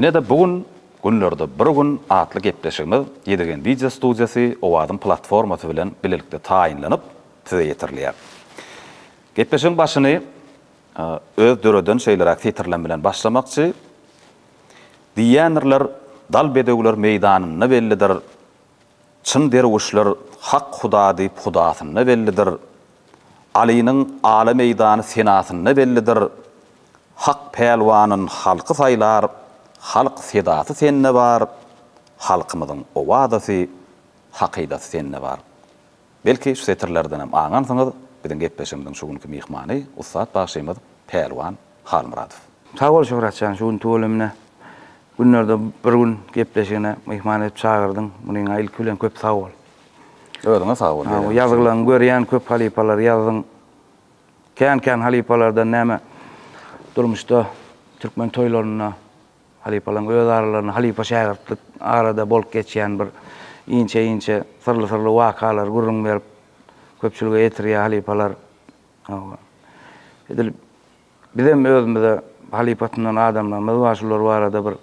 Ine de bugün günlerde bir gün atlı gepleşigimiz Ýedigen video studiyasy Owadyň platformasy bilen birlikde taýinlanyp size ýetirliýär. Gepleşigiň başyny öz döreden şeýler titrlen bilen başlamakçy. Diýýänler dal bedegler meýdanyny bellidir. Çyn derwişler hak Huda diýip Hudasyny bellidir. Ali'nin ala meýdany senasyny bellidir. Hak pelwanyň halky saýlar, halk sedasy senne bar, halkymyzyň owadasy, hakydasy senne bar. Belki şu setirlerden hem aňansyňyz biziň gepleşigimiň şu günki mehmany Ustad Bagşymyz Pelwan Halmuradov. Sağ ol Şöhratcan, şu gün toğulumna. Günlerde bir gün gepleşigine mehman edip çağırdyň. Munyň ilk bilen köp sağ ol. Öýüňe sağ ol. Ýazgylaryň görýän köp halipalar ýazdyň. Kän halipalardan näme durmuşda Türkmen toýlaryna halipalaryň öz aralaryna halipa şähertlik arada bolup geçýän bir inçe sırly wakalar gurrun berip köpçülüge ýetirýär halipalar. Edil bizim özümizde halipatyndan adamlar başlar barada bir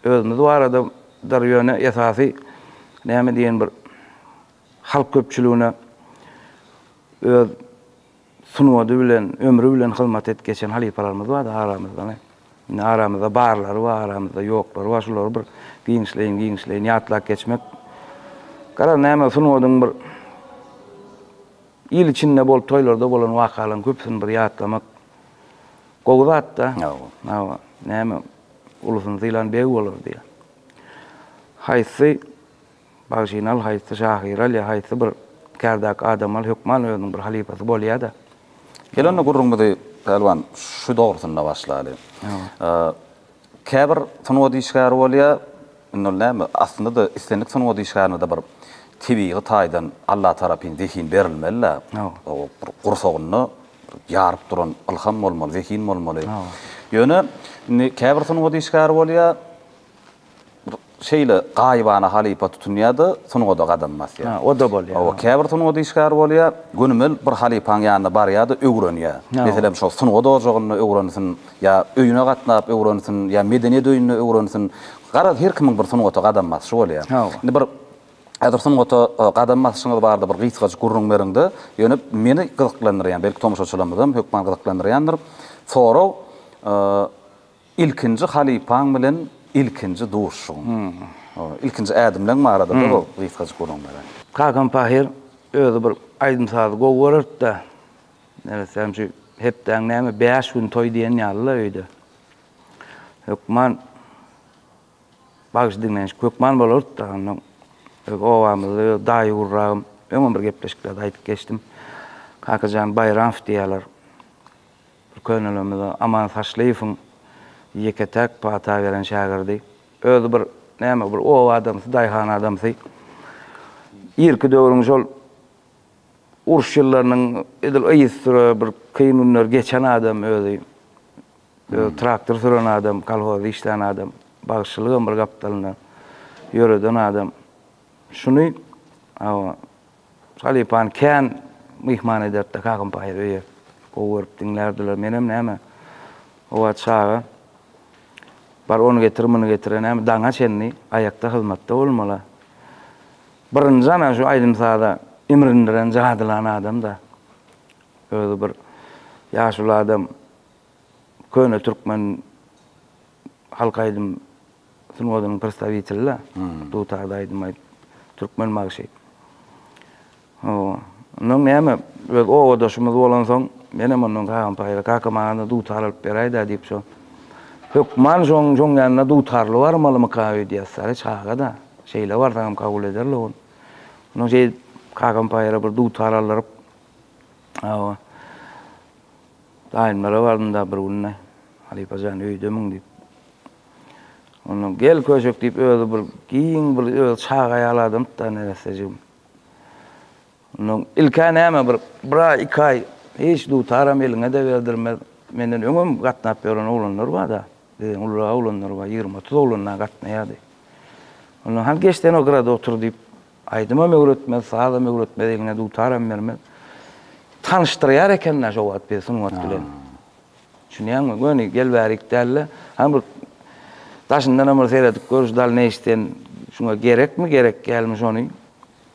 özümüz barada dar ýöne esasy näme diýen bir halk köpçülüğüne öz sunuwady bilen ömrü bilen hyzmat etgeçen halipalarymyz bar aramyzda. Aramyzda barlary bar, aramyzda ýoklary bar, şular bir giňişleýin ýatlap geçmek. Gara näme sunuwadyň bir il içinde bolup toýlarda bolan wakalaryň köpsini bir ýatlamak gowzat da. Näme ulusyň zylan beg bolar diýär. Haýsy Bagşynal, haýsy Şahyral, haýsy bir kärdak adamal hükman özüň bir halipasy bolýar da. Gelende gurrunmady Pelwan şu dogrusyna başlaly. Käbir sunwady işgär bolýar. Näme aslında da istenlik sunwady işgärine de bir tibiği taýdan Allah tarapyn zehin berilmeli. O gursogyny ýaryp duran ilham bolmaly, zehin bolmaly. Ýöne käbir sunwady işgär bolýar. Şeýle gaýbana halipa tutunýady, sunwada gadammas ýa. O da bolýar. O käbir sunwady işgär bolýar, günümel bir halipaň ýanyna barýady, öwrenýär. Meselem şol sunwada ojagyny öwrensin, ýa öýüne gatnap öwrensin, ýa medeniýet öýüne öwrensin. Gara her kimiň bir sunwada gadammas şu bolýar. Indi bir Äder sunwada gadammasyňyz bardy bir gysgaç gurrun berinde, ýöne meni gyzyklandyrýan, belki tomoşaçylarymyzam hökman gyzyklandyrýandyr. Sonra ilkinji halipaň bilen ilkinji duşun. İlkinji adamlaryň marada bu gysgaç gurrun beren. Kakan Pahir özü bir aýdymsazy gowuryp da. Näme şu hepden näme 5 gün toy diýen ýalylar öýde. Hökman Bagşydyň kökman bolar da. Ovamyzy daýy gurragym, öňe bir gepleşikde aýdyp geçdim. Kakajan Bayram diýerler. Bir könülemizde aman saçlyfyň ýeketek pata beren şagirdi. Özü bir näme bir owa adamsy, daýhan adamsy. Irki döwrüň şol uruş ýyllarynyň edil aýysy bir kyn günler geçen adam özü. Traktor süren adam, kolhoz işleyen adam, bagşylygyň bir gapdalyna ýöreden adam. Şunu halipan kän mehman ederdi Kakan Pahir öýe. Gowuryp dinlerdiler menem näme owa çağa bar onu getiren näme daňa çenni aýakda hyzmatda bolmaly. Birinji ana şu aýdymsada imrindiren jadylan adam da özü bir ýaşul adam köne türkmen halk aýdym sunwadyň predstavitelleri dutagda aýdym Türkmen magşy. Onun näme öz owaşymyz bolan soň menem onuň Kakan Pahir kakamana dutaryp beräýdi diýip şo. Hökman şoň ýanyna dutarly barmalymy kawy diýär çaga da. Şeýle barsaňam kabul ederler onu. Onu şey Kakan Pahir'e bir dutar alyp daýymlara bardymda bir günne halipajan öýdemiň diýip. Onu gel köşek diýip özü bir giň bir çaga ýaladym da näsejim. Onu ilkä näme bir 2 aý hiç dutaram eliňe de berdirmez. Menden öňüm gatnap beren oglanlar bar da. Ular oglanlar bar 20-30 oglanlar gatnaýady. Onu han geçden o grada otur diýip aýdyma öwretmez, sağa öwretmez, eliňe dutaram bermez. Tanıştırýar ekenler şo wagt besin wagt bilen. Şunyň göni gel berik dälle. Han bir Daşından amır seyredip görüş dal ne isten şuna gerek mi gerek gelmiş onu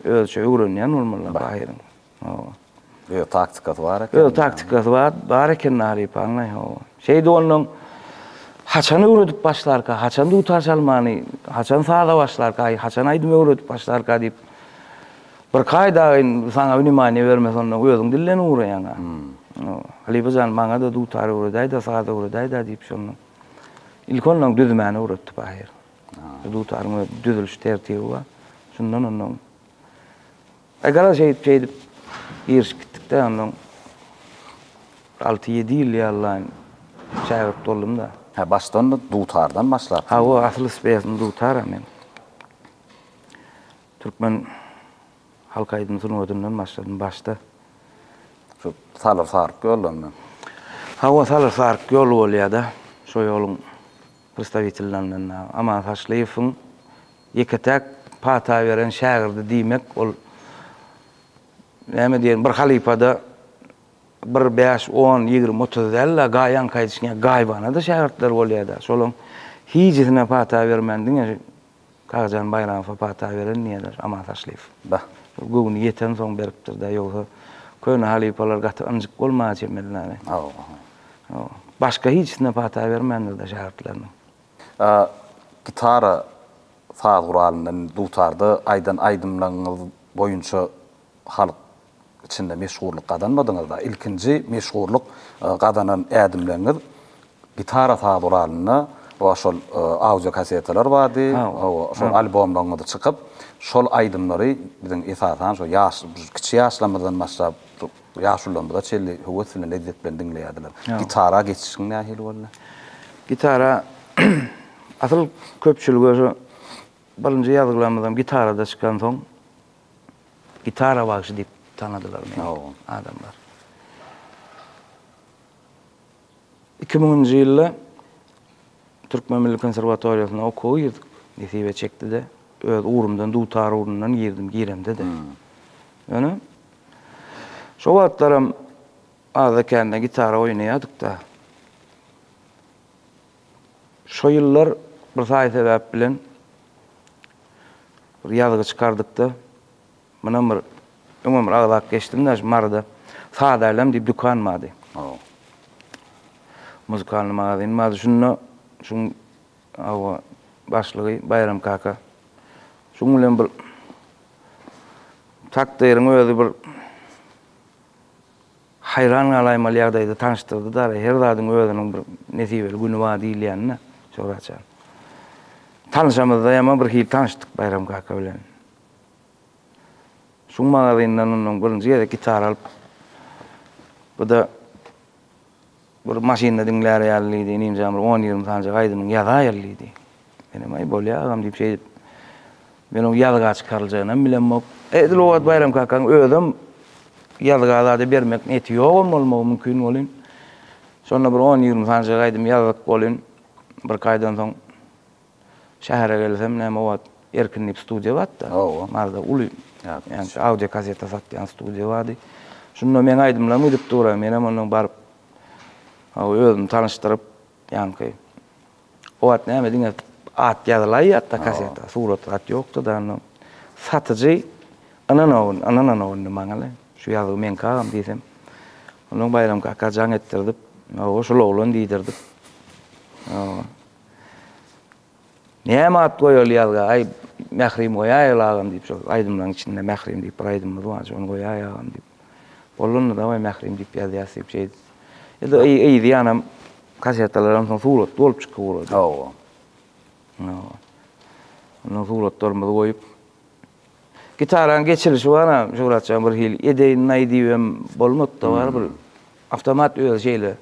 ölçü öğrenýän bolmaly bahyryň. Öyle taktikası var. Öyle taktikası var eken narip anlay o. Şeyde onun haçan öğretip başlarka, haçan tutar çalmany, haçan sağda başlarka, haçan aýdym öğretip başlarka diýip bir kaýda sana ünümani bermez ondan özüň dillen uğrayan. Ali bazan maňa da tutar öğretdi da sağda öğretdi da diýip şonu. İlk ondan düzmäni öğretdi bahyr. Tutarmy düzülüş tertibi var. Şundan ondan. Eger şeydi ýerş gittikde ondan 6-7 ýyl ýallaň şägird boldum da. Ha başdan da dutardan başlap. Ha o asly speýasyn dutar men. Türkmen halk aýdym sunudundan başladym başda. Şu salar sarp ýollandy. Ha o salar sarp ýol bolýar-da. Şo ýoluň представительлerinden ama Taşlyýewiň ýeketek pata beren şägirdi diýmek ol näme diýen bir halipada bir 5, 10, 20, 30 ella gaýan kaýdyşyňa gaýbana da şägirdler bolýar-da. Şolaň hiçine pata bermendiň Kagajan Bayramow pata beren niýedir ama Taşlyýew. Bah. Göwüni ýeten soň beripdir da ýogsa köne halipalar gaty anjyk bolmaýar jemellär. Başga hiçine pata bermendir da şägirdleriniň. Gitara saz guralyndan dutardy, aýdan aýdymlaryňyz boýunça halk içinde meşgurluk kazanmadınız da. İlkinci meşgurluk kazanan edimleriniz gitara saz guralyna o şol audio kasetler vardy, o şol albomlarynda çıkıp şol aýdymlary biziň esasan şo ýaş kiçi ýaşlamadan başlap ýaşullanda çelli höwesine lezzet bilen dinleýärdiler. Gitara geçişiň nähili boldy? Gitara asıl köpçülüge birinci ýazgylamadan gitarada çıkan soň gitara bagşy diýip tanıdılar meni adamlar. 2000-nji ýylda Türkmen Milli Konserwatoriýasyna okuýdyk. Nesibe çekdi de öz uğrumdan dutar uğrundan giremde de. Yani şo wagtlaram azakanda gitara oýnaýardyk da. Şo ýyllar bir saý sebäp bilen bir ýazgy çykardyk da. Mana bir ömür ağlak geçtim de marda sadalam diýip dukan mady. Muzikal magazin mady şun awa başlygy Bayram kaka. Şun bilen bir takdyryň özü bir hayran galaýmaly ýagdaýda tanıştyrdy da her zadyň özüniň bir nesibeli güni bar diýilýänne soraçan. Tanışamyzda ýa bir hil tanışdyk Bayram kaka bilen. Şun magazinden onun birinci ýerde gitar alyp bu da bir maşinada dinler ýalydy, nimjam 10-20 tane gaýdymyň ýaza ýalydy. Benim ay bolýagam diýip şey men o ýazga çykaryljagyny bilenmok. Edil o Bayram kakaň özüm ýazgalary bermek neti ýok bolmagy mümkin bolyn. Sonra bir 10-20 tane gaýdym ýazak bolyn. Bir kaýdan soň şähere gelsem näme wagt erkinlik studiýa batda. Marda uly yani audio kaseta satýan studiýa bardy. Şunu men aýdymlar edip duram. Men onuň baryp özüm tanıştyryp ýanky. O wagt näme diňe at ýazylaýar da kaseta, surat at ýokdy da satyjy ananowny maňaly. Şu ýazygy men kagam diýsem. Onuň Bayram kaka jaň etdirdi. O şol oglan diýdirdi. Näme at goýulýar ay mährim goýaýlagam diýip şol aýdymlaryň içinde mährim diýip bir aýdym bar, şonu goýaýagam diýip. Bolundy da way mährim diýip ýazýasyp şey. Ýa-da iyi diýanam kasetalaryň soň surat bolup çykyp boldy. Onu surat dolmaly goýup gitaraň geçirişi bar, şuratçan bir hil edeýin naýdypm bolmakda bar bir avtomat öýle şeyle.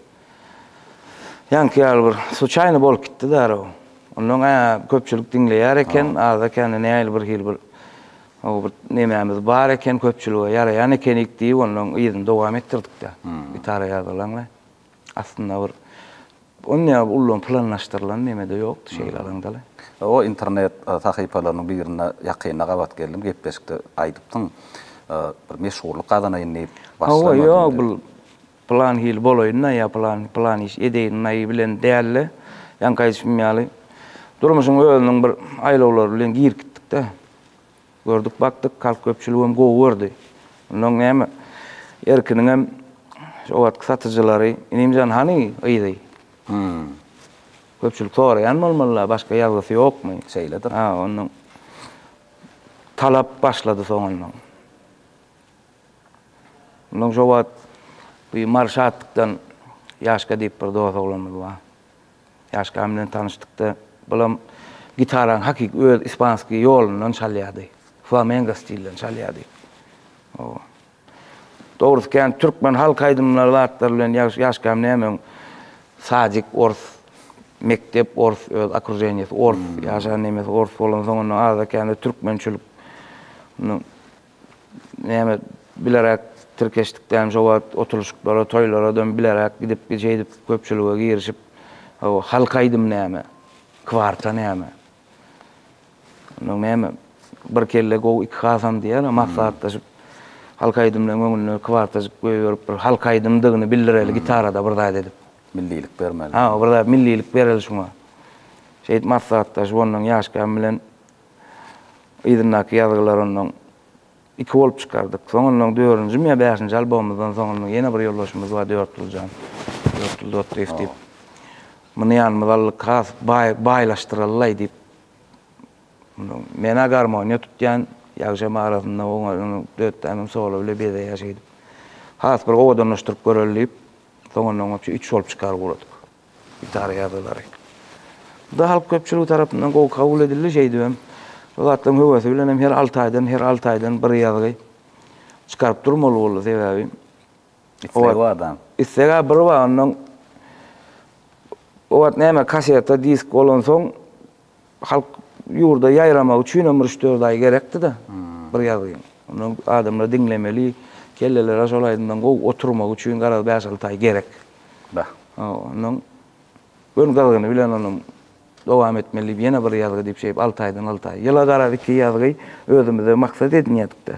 Ýanky ýaly bir случайно bolup gitdi da o. Onuň köpçülik dinleýär eken, azda kendine näýil bir hil bir bir nemämiz bar eken köpçülüge ýaraýan ekenik diýip onuň ýygyny dowam etdirdik da. Gitara ýazylaňla. Aslında bir onu ullun planlaşdyrılan näme de ýokdy şeýleriňde. O internet sahypalarynyň birine ýakyna gabat geldim, gepleşikde aýdypdyň. Bir meşgurluk kazanaýyn diýip başlamadım. Ýok, bu plan hil boloýna ýa plan iş edeýin naý bilen dälle. Ýanky işimýaly Durmuşun özüniň bir aýlawlary bilen girip gitdik-de. Gördük, baktık, kalk köpçülüğü hem gowy berdi. Ondan näme? Erkiniň hem o wagtky satyjylary, inimjan hani ýydy. Köpçülük soraýan bolmalylar, başga ýagdasy ýokmy? Şeýledir. Ha, onun talap başlady soňundan. Ondan şo wagt bu marşatlıkdan Ýaşka diýip bir dost oglanymyz bar. Ýaşka bilen tanışdykda bulam gitaraň hakik öz ispanski ýolundan çalýardy. Flamengo stilinden çalýardy. O. Dogrusu kän türkmen halk aýdymlary zatlar bilen Ýaşka näme sajik ors mektep ors öz akrujeniýasy ors ýaşan nemes ors bolan soňundan azda kän türkmençilik näme bilerek tirkeşdikden şo wagt oturuşyklara, toýlara dön bilerek gidip geçeýdip köpçülüge girişip o halk aýdym näme kwarta näme. Onuň näme bir kelle go iki hasam diýär, maksatdaşyp halk aýdymlaryň öňüne kwartaşyp goýup bir halk aýdymdygyny bildireli gitarada bir daýdy edip. Millilik bermeli. Ha, bir da millilik bereli şuňa. Şeýit maksatdaş onuň Ýaşka bilen ýygynaky ýazgylar onuň iki bolup çykardyk. Soňundan 4-nji mi 5-nji albomumyzdan soňundan ýene bir ýoldaşymyz bar 4 ýyljan. 4 ýyl dotryf diýip. Muny ýanymyzda has baýlaşdyrylýar diýip. Men garmoniýa tutýan ýagşam arasynda oňa 4 tämem solo bilen bede ýaşaýdy. Has bir owadanlaşdyryp görelip, soňundan 3 bolup çykaryp bolardyk. Gitara ýazgylary. Da halk köpçüligi tarapyndan gowy kabul edildi şeýdi. Zatlaryň höwesi bilen hem her 6 aýdan bir ýazgy çykaryp durmaly boldy sebäbi. O adam. Isega bir bar onuň o wagt näme kaseta disk bolan soň halk ýurda ýaýramak üçin 3-4 aý gerekdi da bir ýazgy. Onuň adamlar dinlemeli, kelleler aşolaýdyndan gowy oturmak üçin gara 5-6 aý gerek. Bah. Onuň göngalyny bilen onuň dowam etmeli, ýene bir ýazgy diýip şeýip 6 aýdan 6 aý. Ýyla gara 2 ýazgy özümizde maksat edinýärdik-de.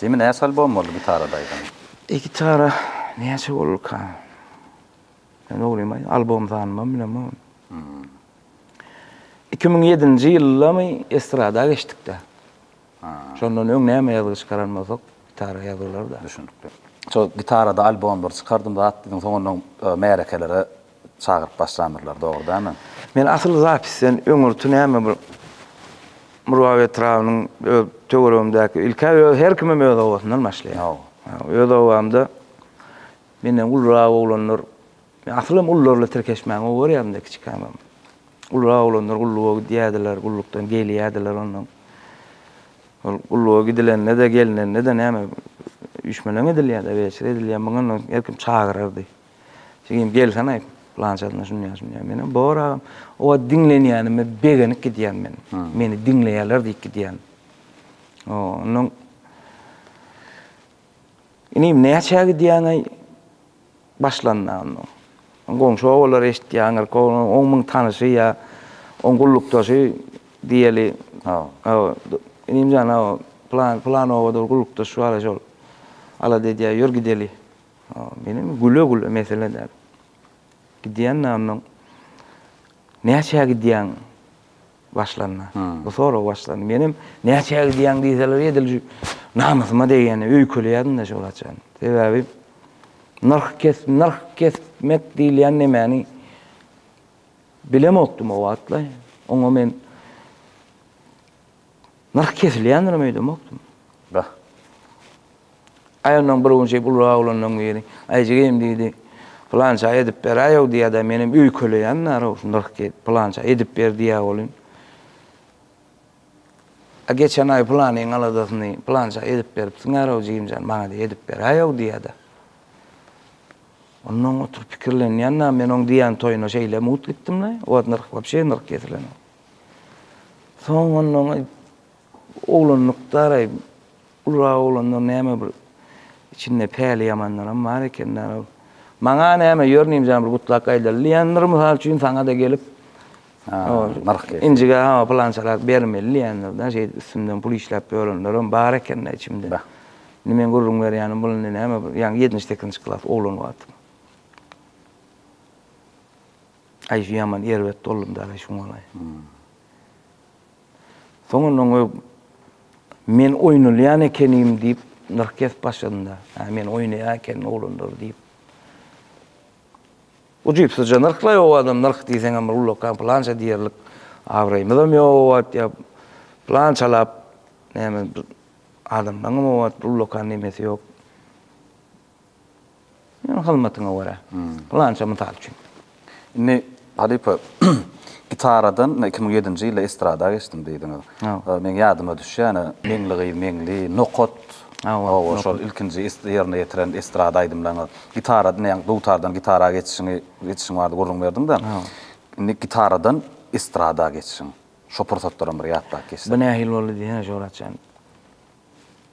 Jemi näçe albom boldy gitaradaýdan? Gitara näçe boluk ha? Ben oglaýmay, albom tanymam bilemem. 2007-nji ýyllamy estrada geçdik-de. Şondan öň näme ýazgy çykaranmasak, gitara ýazgylar da. Düşündük. Şo gitarada albomlar çykardym da atdyň soňundan märekelere çagyryp başlanyrlar, dogry dämi? Men asyl zapisen öňürtü näme bir Murwawe Trawnyň töweregimdäki ilkä her kime öz owasyndan başlaýar. Öz owamda menden ulra oglanlar, asylym ullarla tirkeşmäň olar ýa-da kiçikämem. Ulra oglanlar ulluğa diýädiler, ullukdan gelýärdiler onuň. Ulluğa gidilende de gelinende de näme üçmeleň edilýär, beşir edilýär, muňa herkim çagyrardy. Şeýim gelsen aýp planşatna şunu ýazmýar. Meni bora o dinlenýänimi begenip gidýän men. Meni dinleýärler diýip gidýän. Onuň inim näçe gidýän başlandy onuň. Goňşy olar eşitýär, 10.000 tanysy ýa 10 gullukdaşy diýeli. Inim jana plan owada gullukdaş şu ala şol. Ala diýär, ýör gideli. Menim güle meseleler. Gidýän namyň näçe gidýän başlanma. Bu soru başlandy. Menim näçe gidýän diýseler edil namysyma diýeni öýkülýärdim da şol açan. Sebäbi narh kesmek diýilýän nämäni bilemokdum o wagtla. Oňa men narh kesilýändir meýdemokdum. Bah. Aýanyň bir günçe bulra olanyň biri. Aýjygym diýdi. Plança edip ber aýaw diýär da menim öýkülýän narh narh plança edip ber diýär bolyn. Geçen ay planın aladasyny plança edip beripsiň araw jyňjan maňa edip ber aýaw diýär da. Onuň oturup pikirlenýän men oň diýän toýuna şeýle mutlu etdim. O narh wapşe narh kesilen. Soň onuň oğlanlıklar ulra oğlanlar näme bir içinde päli yamanlaram bar ekenler. Maňa näme ýörnýim jan bir gutlak aýdylýandyr mysal üçin saňa da gelip injiga plançalar bermeliýändir da şeýle üstünden pul işläp ýörenlerim bar ekenler içimde. Nimen gurrun berýänim bu näme ýa 7-nji klass oğlan wagt. Aýşy yaman ýerbet doldum da şuňa. Soňundan men oýnalýan ekenim diýip nırk kesip başladym da. Men oýnaýan eken oglanlar diýip. Ucuypsyja nırklaý o adam nırk diýseň ama ullokan plança diýerlik awraýmydam ýok ýa plançalap näme adamdan ullokan nemesi ýok. Men halmatyňa görä. Plança mytal üçin. Ne Halipa gitaradan 2007-nji ýylda estrada geçdim diýdiňiz. Men ýadyma düşýän meňli nokot. Şol ilkinji ýerine ýetiren estrada aýdymlaryň gitaradan ýa dutardan gitara geçişiň bardy gurrun berdim da. Indi gitaradan estrada geçişiň. Şo pursatlaram bir ýatda geçdi. Bu nähil boldy diýen joratçan.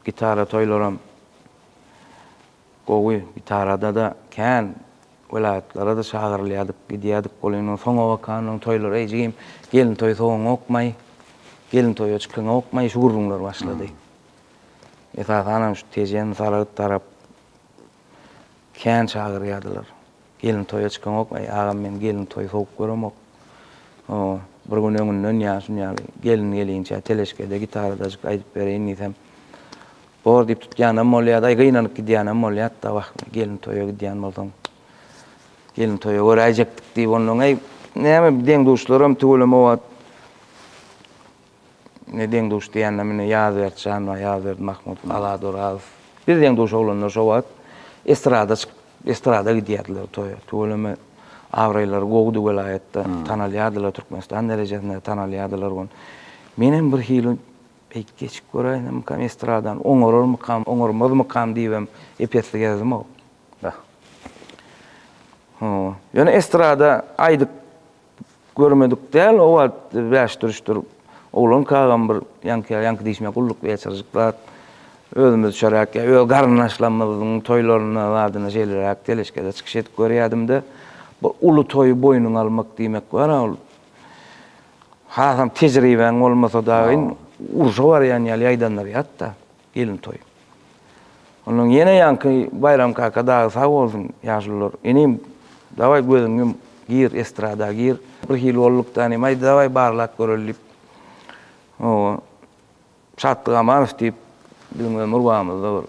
Gitara toýlaram. Gowy gitarada da kän vilayetlara da şagyrlaýadyk, gidýädik bolýan soňa wakanyň toýlary eýjigim gelin toý soňa okmay, gelin toýa çykyň okmay şu gurrunlar başlady. Hanam şu tejen tarap kän çagyrýadylar. Gelin toýa çykyň okmay, agam men gelin toý soňup göremok. Bir gün öňünden ýaşyn gelin gelinçe teleşkede gitarada çyk aýdyp bereýin diýsem. Bor diýip tutýanam bolýar, gynanyp gidýanam bolýar da gelin toýa gidýän bolsam. Gelin toýa göräjekdik diýip onuň näme deň duşlarym tügülem o ne deň duş diýändem meni ýazyp Mahmud Aladoraz. Bir deň duş oglanlar şo wagt estrada gidýärdiler toýa. Tügülem awraýlar gowdy vilayetde tanalýardylar, Türkmenistan derejesinde tanalýardylar. Menem bir hili geçip göräýdim estradan oňormazmykam diýibem epesli gezdim o. Yani estrada aýdyk görmedik däl, o wagt bäşdirişdir. Oğlan kağam bir yankı diýişmek ulluk beçirjikler. Özümüz şerak, öýe garnaşlamyzyň toýlaryna wadyna jelerek teleşkede çykyş etip görýärdim-de. Bu ulu toýu boýnuňa almak diýmek bar. Hasam tejribeň bolmasa da urşa var ýani ýaýdanlar ýatda gelin toý. Onuň ýene ýanky bayram kaka dagy sag bolsun ýaşlylar. Enim daway gözüňem gir estrada gir. Bir hil bollukdan emay daway barlak görelip. Şatlyk Amanov diýip bizim murwamyzda bir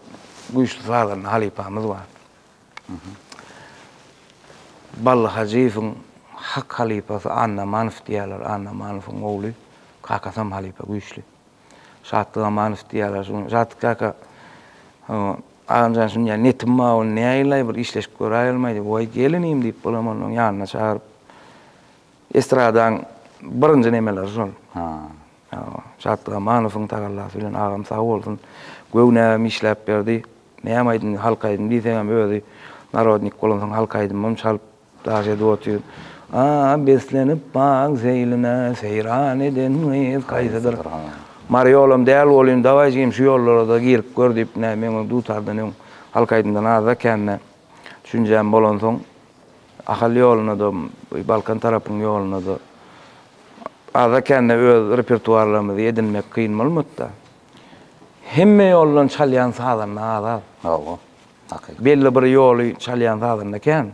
güýçli sagyny halipamyz bar. Balla Hajiýewiň hak halipasy Anna Amanov diýerler. Anna Amanowyň ogly kakasam halipa güýçli. Şatlyk Amanov diýerler. Şatlyk kaka anjan şuňa netim ol näýle bir işleşip göräýelmeýdi. Goý gelinim diýip bolam onuň ýanyna çagyryp estradan birinji nemeler şol. Şatlyk Amanowyň tagallasy bilen agam sag bolsun. Göwnäm işläp berdi. Näme aýdym halkaýdym diýsem öýdi. Narodnik bolansyň halkaýdym çalyp daşa dotýar. Beslenip bak zeyline seyran eden kaysadır. Mariolam däl bolýan dawaýjym şu ýollara girip gördüp men dutardan halkaýdymdan azda kenne. Düşünjem bolan soň ahal ýoluna da Balkan tarapynyň ýoluna da azda kenne öz repertuarlarymyzy edinmek kyn bolmady. Hemme ýollan çalýan sadan azad. Belli bir ýoly çalýan sadan eken.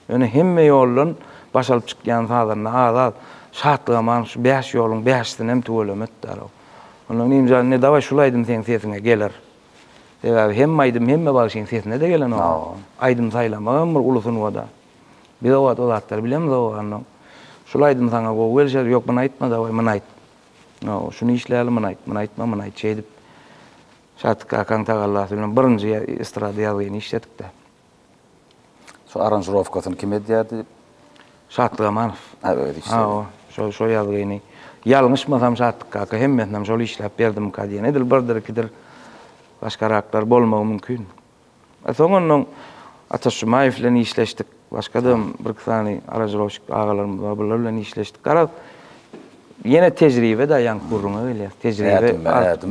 Öňe hemme ýollan başalyp çykýan sadan azad. Şatlyk aman şu 5 ýoluň 5-sini hem tüwelemetdir. Onuň nimjan ne dawa şulaýdym sen sesine geler. Däwä hemme aýdym hemme başyň sesine de gelen o. Aýdym saýlamam bir ulusyny wada. Bir wagt olatlar bilemiz o anlaň. Şulaýdym saňa go welşer ýok men aýtma dawa men aýt. Şunu işläýälim men aýt, men aýtma men aýt şeýdip. Şatlyk akaň tagallasy bilen birinji estrada ýalyny işletdik de. Şu aranjировкасын kim edýärdi? Şatlyk Amanow. Şo ýalyny. Ýalňyşmasam Şatlyk aka hemmetnem şol işläp berdim ka diýen. Edil birdir başgaraklar bolmagy mümkin. Soňondan Ataşmaýew bilen işleşdik. Başgadam bir sany arajylaşyk agalarym bar bilen işleşdik. Gara ýene tejribe da ýanky gurruna gelýär. Tejribe artyp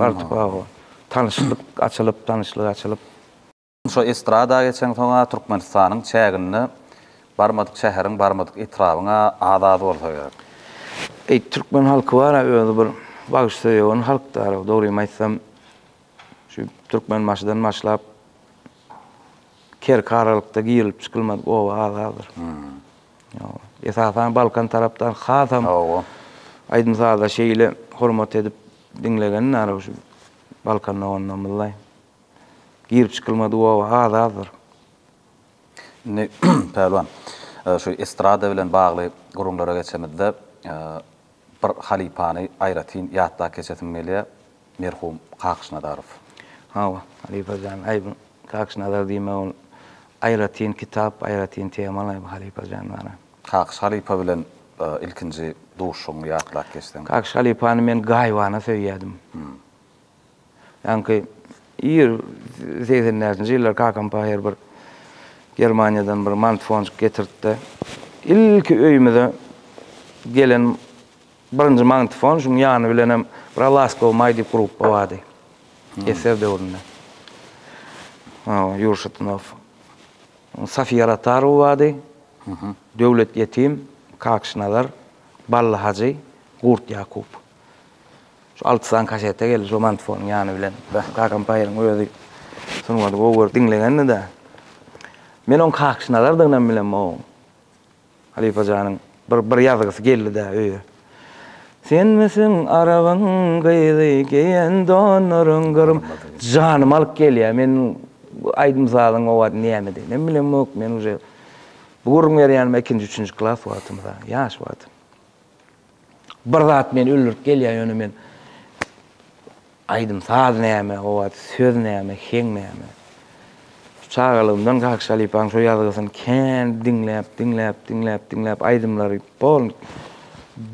tanışlyk açylyp. Şo estrada geçen soňa Türkmenistanyň çägini barmadyk şäheriň barmadyk etrabyna azad bolsa gerek. Türkmen halky bar öňe bir bagışlaýan halklar, dogry aýtsam şu Türkmen maşydan başlap kerkaralykda girilip çykylmadyk o azadyr. Esasan Balkan tarapdan hasam aýdym sada şeýle hormat edip dinlegen nara şu Balkanna ondan billahi. Girip çıkılmadı o azdır. Ne pehliwan, şu estrada bilen bagly gurumlara geçemizde bir halipany aýratyn ýatda keçetinmeli merhum Kakşnadarov. Hawa, Halipajan aybın Kakşnadar diýme ol aýratyn kitap, aýratyn temalar Halipajan bana. Kakş halipa bilen ilkinji duşuň ýatda geçden. Kakş halipany men gaýwana söýýädim. Ýanky ýer 80-nji ýyllar kakam paher bir Germaniýadan bir smartphone getirdi. İlki öýümde gelen birinji smartphone şuň ýany bilenem bir Alaska maýdy grup bolady. Eser döwründe. Yurşatynov. Safiya Ratarova bady. Döwlet ýetim, Kakşnadar, Balla Hacı, Gurt Yakup. Şu 6 kasete geldi şu smartphone ýany bilen. Kakam paýryň öýüdi. Şonu gowy dinlegende de. Men on Kakşnadardan bilen o. Halipajanyň bir ýazygy geldi de öýe. Sen misin araban gıydı giyen donurum gırım canım alıp geliyor. Men aydım sağlığın o vaat niyemedi. Ne bileyim yok men uje buğurum veriyanım 2-3. klas vaatımda. Yaş vaatım. Bir zat men öldürüp geliyor yönü men aydım sağ niyeme o vaat söz niyeme hen niyeme. Çağalımdan Kakş Halipaň şu yazgısını ken dinlep aydımları bol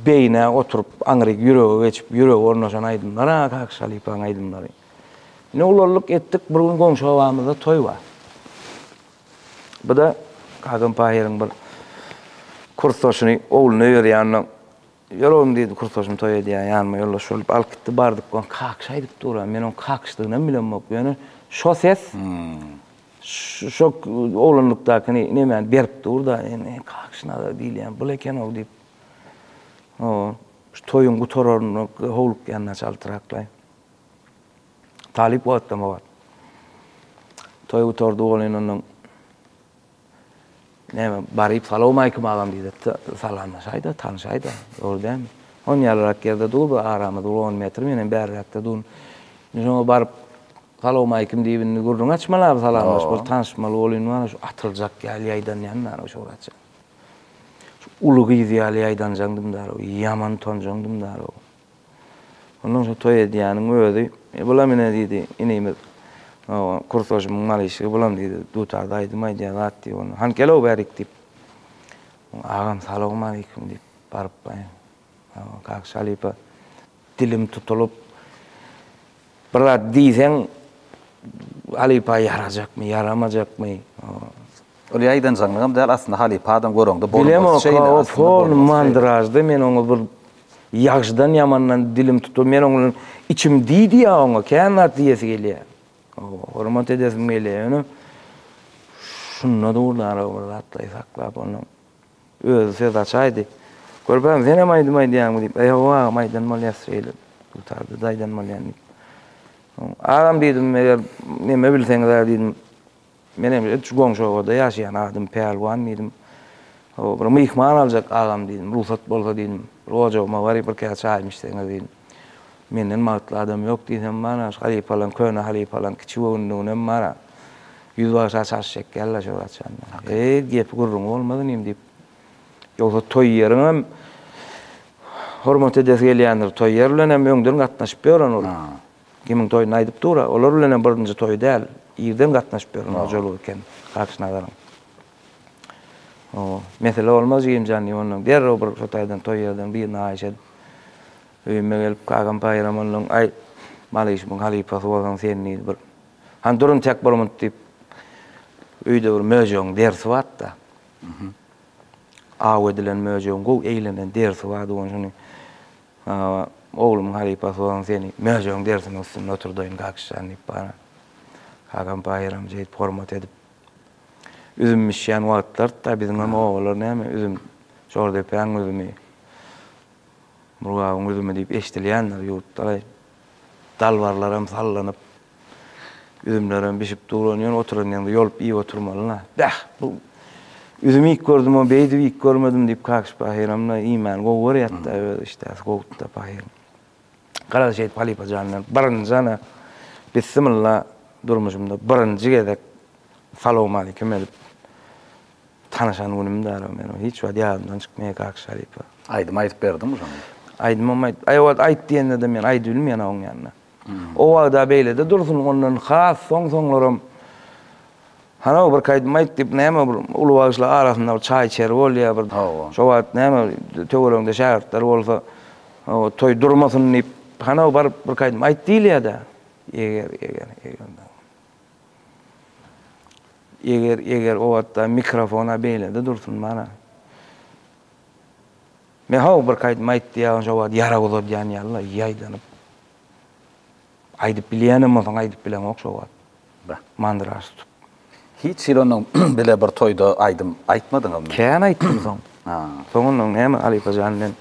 beyne oturup aňryk ýüregi geçip ýüregi ornaşan aydımlara Kakş Halipaň aydımları. Ne ularlyk etdik bir gün goňşy awamyzda toý bar. Bu da Kakam paýryň bir kursdaşyny ogluny öýerýän. Ýolum diýdi kursdaşym toý edýän ýanyma ýollaşyp alyp gitdi bardyk. Kakş aýdyp duran. Men onuň kakşdygyny bilenmok. Ýöne şo ses şok oglanlykdaky näme berip durda. Kakşnada diýilýän bu eken o diýip. Şu toyun gutororunu howlup ýanyna çaltyraklay. Talip wagtda mawat. Toy gutordu olynyň näme baryp salam aýkym agam diýdi. Salamlaşaýda, tanışaýda. Dogry dämi? 10 ýylrak ýerde durdu, aramy 10 metr menen bärirakda durun. Şoňa baryp salam aýkym diýip gurrun açmalar salamlaşyp tanışmaly bolýan şu atyljak ýalyýdan ýanyna şo gaça. Ulu giziýaly aýdan jaňdym da, ýaman tonjaňdym da. Ondan soň toý edýäniň öýdi. Bular mene diýdi, inemiz. Kursdaşymyň malyşy bulam diýdi, dutarda aýdym aýdýan zat diýip onu. Han kelip berik diýip. Agam salam aýkym diýip baryp baýan. Kakş Halipa dilim tutulup bir zat diýseň Halipa yarajakmy, yaramajakmy? Öyle aýdan jaňlygam däl aslında Halipadan görüňdi. Bilem o fol mandrajdy men oňa bir ýagşydan ýamandan dilim tutup men oňa içim diýdi ýa oňa känat diýesi gelýär. Hormat edesim gelýär. Şunna durlar bir atlaý saklap onu. Özü söz açaýdy. Görpäm sene maýdym aýdýan diýip. Eýwa maýdan malýasy tutardy daýdan malýan. Adam diýdim eger neme bilseňiz diýdim. Menem şu goňşoda ýaşaýan adam pehliwan diýdim. Bir mihman aljak agam diýdim. Ruhsat bolsa diýdim. Rojawma bary bir käç aýmyşdyňyz diýdim. Menden magtly adam ýok diýsem mana Halipalan köne Halipalan kiçi wagyndygyny mara. 100 başa çarşek gelle şo açan. Gep gurrun bolmady nim diýip. Ýogsa toý ýerine hormat edesi gelýändir. Toý ýer bilen hem öňden gatnaşyp beran ol. Kimin toýuny aýdyp dura, olar bilen birinji toý däl. Ýerden gatnaşyp beran o jolu eken Kakşnadaryň. Mesele olmaz ýemjany onuň derre bir şotaýdan toý ýerden birine aýşed. Öýüme gelip Kakam paýramynyň ay malyşyň Halipa sowadan senni bir. Han durun tek bolmut diýip öýde bir möjüň dersi batda. Aw edilen möjüň gow eýlenen dersi bady onu. Oğlum Halipa sowadan senni möjüň dersini üstüne oturdyň Kakşan diýip bana. Kakam paýram jeýip hormat edip üzüm mişýän wagtlar da bizim hem oğullar näme üzüm şorda peň üzümi. Murgawyň üzümi diýip eşdilýänler ýurtda. Dalbarlar hem sallanyp üzümler hem bişip duranýar oturan ýerde ýolup iyi oturmalylar. Bu üzümi ilk gördüm o beýdi ilk görmedim diýip Kakş paýramna iman gowy ýatda işte gowtda paýram. Kara Şehit Halipa Canlar. Barıncana bismillah durmuşumda. Barıncı gedek salamu aleyküm elip tanışan günümde aram. Hiç vadi yadımdan çıkmaya kalkış Halipa. Aydım aytıp berdim mi? Aydım ama ayt diyen de men aydı bilmeyen onun yanına. O vada beyle de dursun ondan has sonlarım. Hana bir kaydım ayt dip näme bir ulu bağışla arasında bir çay içer bolýar bir. Şowat näme töwerende şähertler bolsa o toy durmasın dip hana bir kaydım ayt diýil ýa-da. Eger o wagtda mikrofona beyle de dursun mana. Men haw bir kaydım ayt diýär şowat ýara bolýar ýany ýalla ýaýdanyp. Aydyp bilýänem bolsaň aydyp bilen ok şowat. Mandıraş tutup. Hiç onun bile bir toyda aydım aytmadın mı? Kän aytdym soň. Soňundan näme Halipa Candan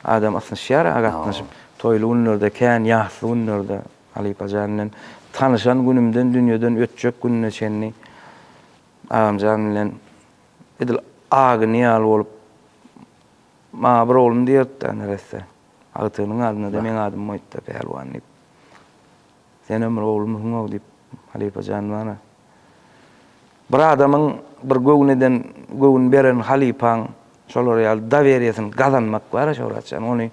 adam aslında şäher agatnaşyp toyly günlerde kän ýahly günlerde Halipa Candan tanışan günümden dünýeden ötjek gününe çenni amjam bilen edil agnyal bolup ma bir oğlum diýerdi nerese. Agytynyň adyna da men adym moýtda pehliwan diýip. Sen ömür oğlumyň o diýip Halipa Can bana. Bir adamın bir göwün beren halipaň şolar ýaly dawerýasyny gazanmak bar şoraçan ony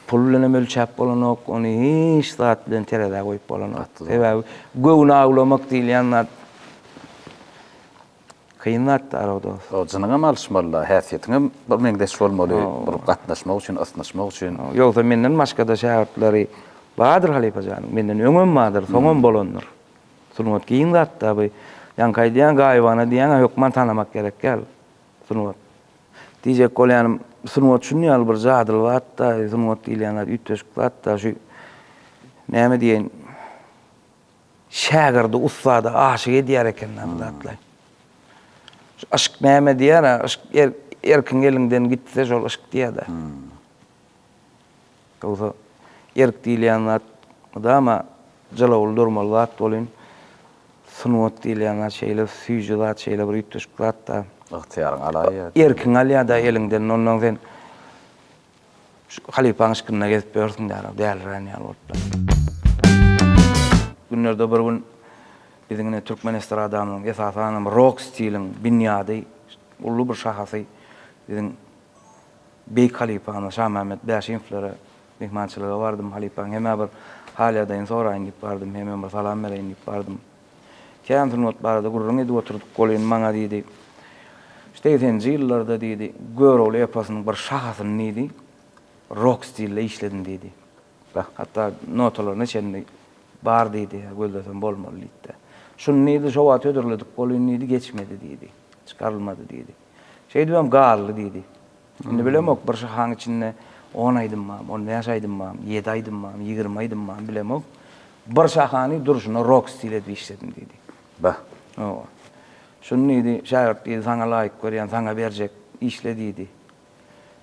pul bilen ölçäp bolanok ony hiç zat bilen terede goýup bolanok. Sebäbi göwün aglamak diýilýänler kıynat arada. O janyňa malşmaly, häsiýetiňe bir meňdeş bolmaly, bir gatnaşmak üçin, asnaşmak üçin. Ýogsa menden başga da şähertlери badyr Halipa Can. Menden öňüm badyr, soňam bolandyr. Sunmat kıynat da bu yankay diýen gaýbana diýen hökman tanamak gerek gel. Sunmat. Diýjek bolýanym sunmat şunu ýaly bir zadyl watda, sunmat diýilýänler ütdeşik watda şu näme diýen şägirde ustada aşyk edýär ekenler zatlar. Aşk näme diýär? Aşk erkin elinden gitse şol aşk diýär da. Ýogsa erk diýilýänler da ama jala durmaly zat bolýan. Sunmat diýilýänler şeýle süýji zat, şeýle bir ütdeşik zat da. Ihtiýaryň alaýa. Erkin alýa da elinden ondan sen Halipaň aşkyna gezip bersiň däl bolupdy. Günlerde bir gün bizimle Türkmen estradamyň esasany rock stiliň binýady ully bir şahasy bizim Beyk Halipaň Şah Mehmet Bäşimlere mehmançylyga bardym. Halipaň heme bir haladayn soraýyn diýip bardym, heme bir salam bereýin diýip bardym. Kän sunmat barada gurrun edip oturduk golyn maňa diýdi. İşte 80-nji ýyllarda diýdi, Göröwli epasynyň bir şahasyny diýdi, rock stilde işledim diýdi. Hatta notalar neçendi bar diýdi, göldesem bolmaly diýdi. Şunu diýdi, şowa tödürledik, golyn diýdi, geçmedi diýdi, çykarylmady diýdi. Şey diýem garly diýdi. Indi bilemok bir şahaň içinde 10 aýdym mam, 15 aýdym mam, 7 aýdym mam, 20 aýdym mam bilemok. Bir şahany duruşuna rock stilde işledim diýdi. O. Şunu diýdi, şäher diýdi, saňa laýyk görýän, saňa berjek işle diýdi.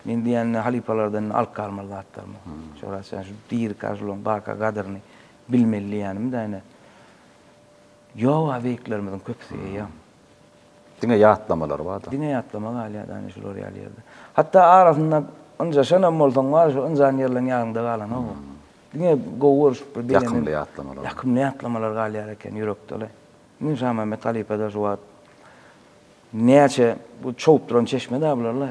Men diýen halipalardan alyp galmaly zatlarmy. Şoraçan şu diýir kaşulun baka gadyryny bilmeli ýanym da ene. Ýoga weklerimiň köpüsi ýa. Diňe ýatlamalar barda. Diňe ýatlamalar alýa-da ene şolar ýaly. Hatta arasynda ynja şanam bolsaň bar şu ynjan ýerleň ýagynda galan o. Diňe gowur bir bilen ýakymly ýatlamalar. Ýakymly ýatlamalar galýar eken ýürekde. Men Şah Mehmet Halipada şu wagt näçe bu çoğup duran çeşmede ablarlar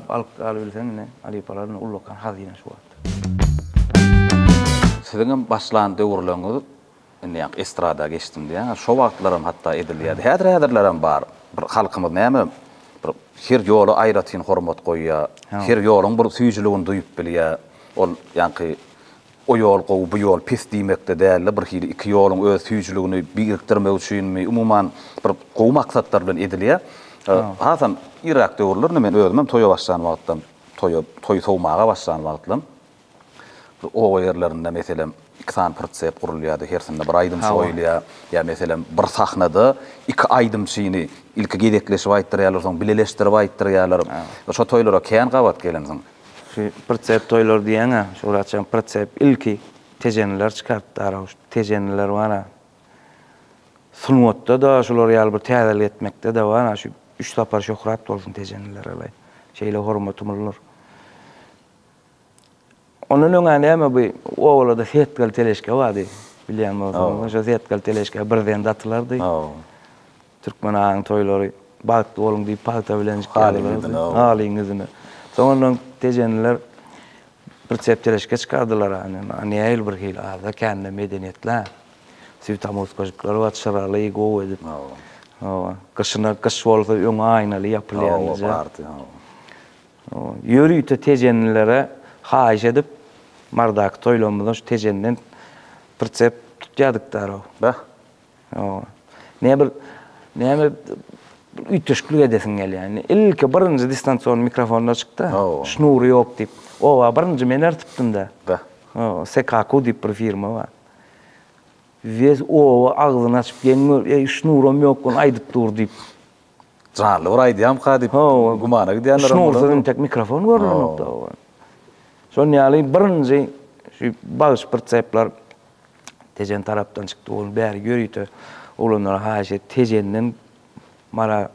alıp bilsen ne Halipaların ullukan hazine şu wagt. Siziň başlan döwürleňiz indi estrada geçdim diýen şo wagtlaram hatta edilýär. Häzirlerim bar. Bir halkymyz näme bir her ýoly aýratyn hormat goýýar. Her ýolyň bir süýjiligini duýup bilýär. Ol ýanky o ýol gowy bu ýol pis diýmekde däl, bir hili iki ýolyň öz süýjiligini birikdirmek üçinmi umuman bir gowy maksatlar bilen edilýär. Hasan Irak döwürlerinde men özüm toýa başlan wagtdan toy sowmaga başlan wagtlam. O ýerlerinde meselem 2 protset gurulýardy, hersinde bir aýdym soýulýar, ýa meselem bir sahnada 2 aýdym şeýini ilki gedekleşip aýtdyrýarlar, soň bileleşdirip aýtdyrýarlar. Şo toýlara kän gabat gelensiň? Protset toýlar diýen, şoraçan protset ilki tejenler çykartdylar, tejenler bana. Sunmatda da şolar ýaly bir täzel etmekde de bana şu 3 tapar şöhrat bolsun tejenler alay. Şeýle hormatymylar. Onun öňünde hem bu oğlada setgal teleşke vardı. Bilýän bolsaňyz, şo setgal teleşke birden datylardy. Türkmen ağaň toýlary bagtly boluň diýip palta bilen çykardylar. Halyňyzyny. Soňra tejenler bir çepteleşke çykardylar any. Näil bir hil ada kände medeniýetler. Süýtamus gözükler wat şaraly go edip. Kışına kış bolsa öňe aýnaly ýapylýar. Ýörüýte tejenlere haýyş edip mardak toýlamyzda şu tejenden bir çep tutýadyklar. Näme ütüşkülük edesin gelýär. Ilki birinji distansiýon mikrofonda çykdy. Şnury ýok diýip. Owa birinji men ertipdim da. SKQ diýip bir firma bar. Vez o ağzını açıp gelmiyor, şnurum yok, onu aydıp dur deyip. Canlı var aydiyam kadip, gumana gidiyanlar. Şnurdan tek mikrofon görülmekte. Sonra yani birinci bağış pırtsayıplar tejen taraftan çıktı, onu bäri görüydü. Olanlar haşe tejenden mara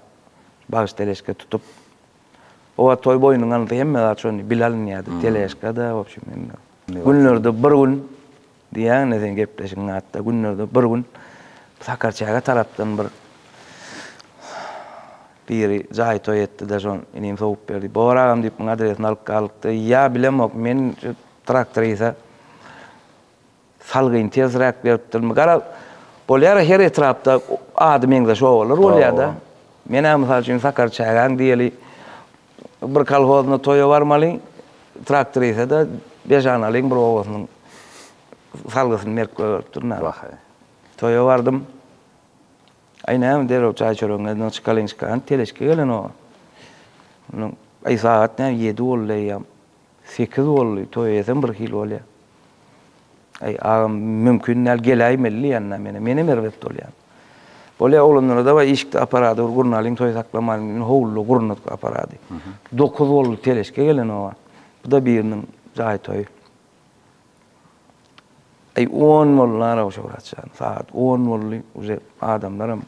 bağış teleşke tutup o toy boyunun anıtı hemmeler şonu bilalın yadı, teleşke da. Günlerde bir gün diýen neden gepleşiň hatda günlerde bir gün Sakarçaga tarapdan biri jaý toý etdi da şon inim soğup berdi. Boragam diýip adresini alyp galykdy. Ya bilemok men traktorisa salgyn tezrak beripdim. Gara bolýar her etrapda adamyňda şo bolar bolýar da. Men hem mysal üçin Sakarçagaň diýeli bir kolhozna toýa barmaly. Traktorisa da beşanalyň bir owasynyň salgısını merk görüpdürler. Toya vardım. Aynen derop çay çorunga çıkalinçkan teleşke gelen o. Onun ay saat ne 7 olýar. 8 olýar. Toya esen 1 kilo olýar. Ay ağam mümkün näl gelay melli ýanna meni merwet bolýar. Bolýar olanlara da işikde aparaty gurnalyň toy saklamalyň howlu gurnat aparaty. 9 olýar teleşke gelen o. Bu da biriniň jaý toy. Ay 10 mollar awşaratçan. Saat 10 molly uje adamlarım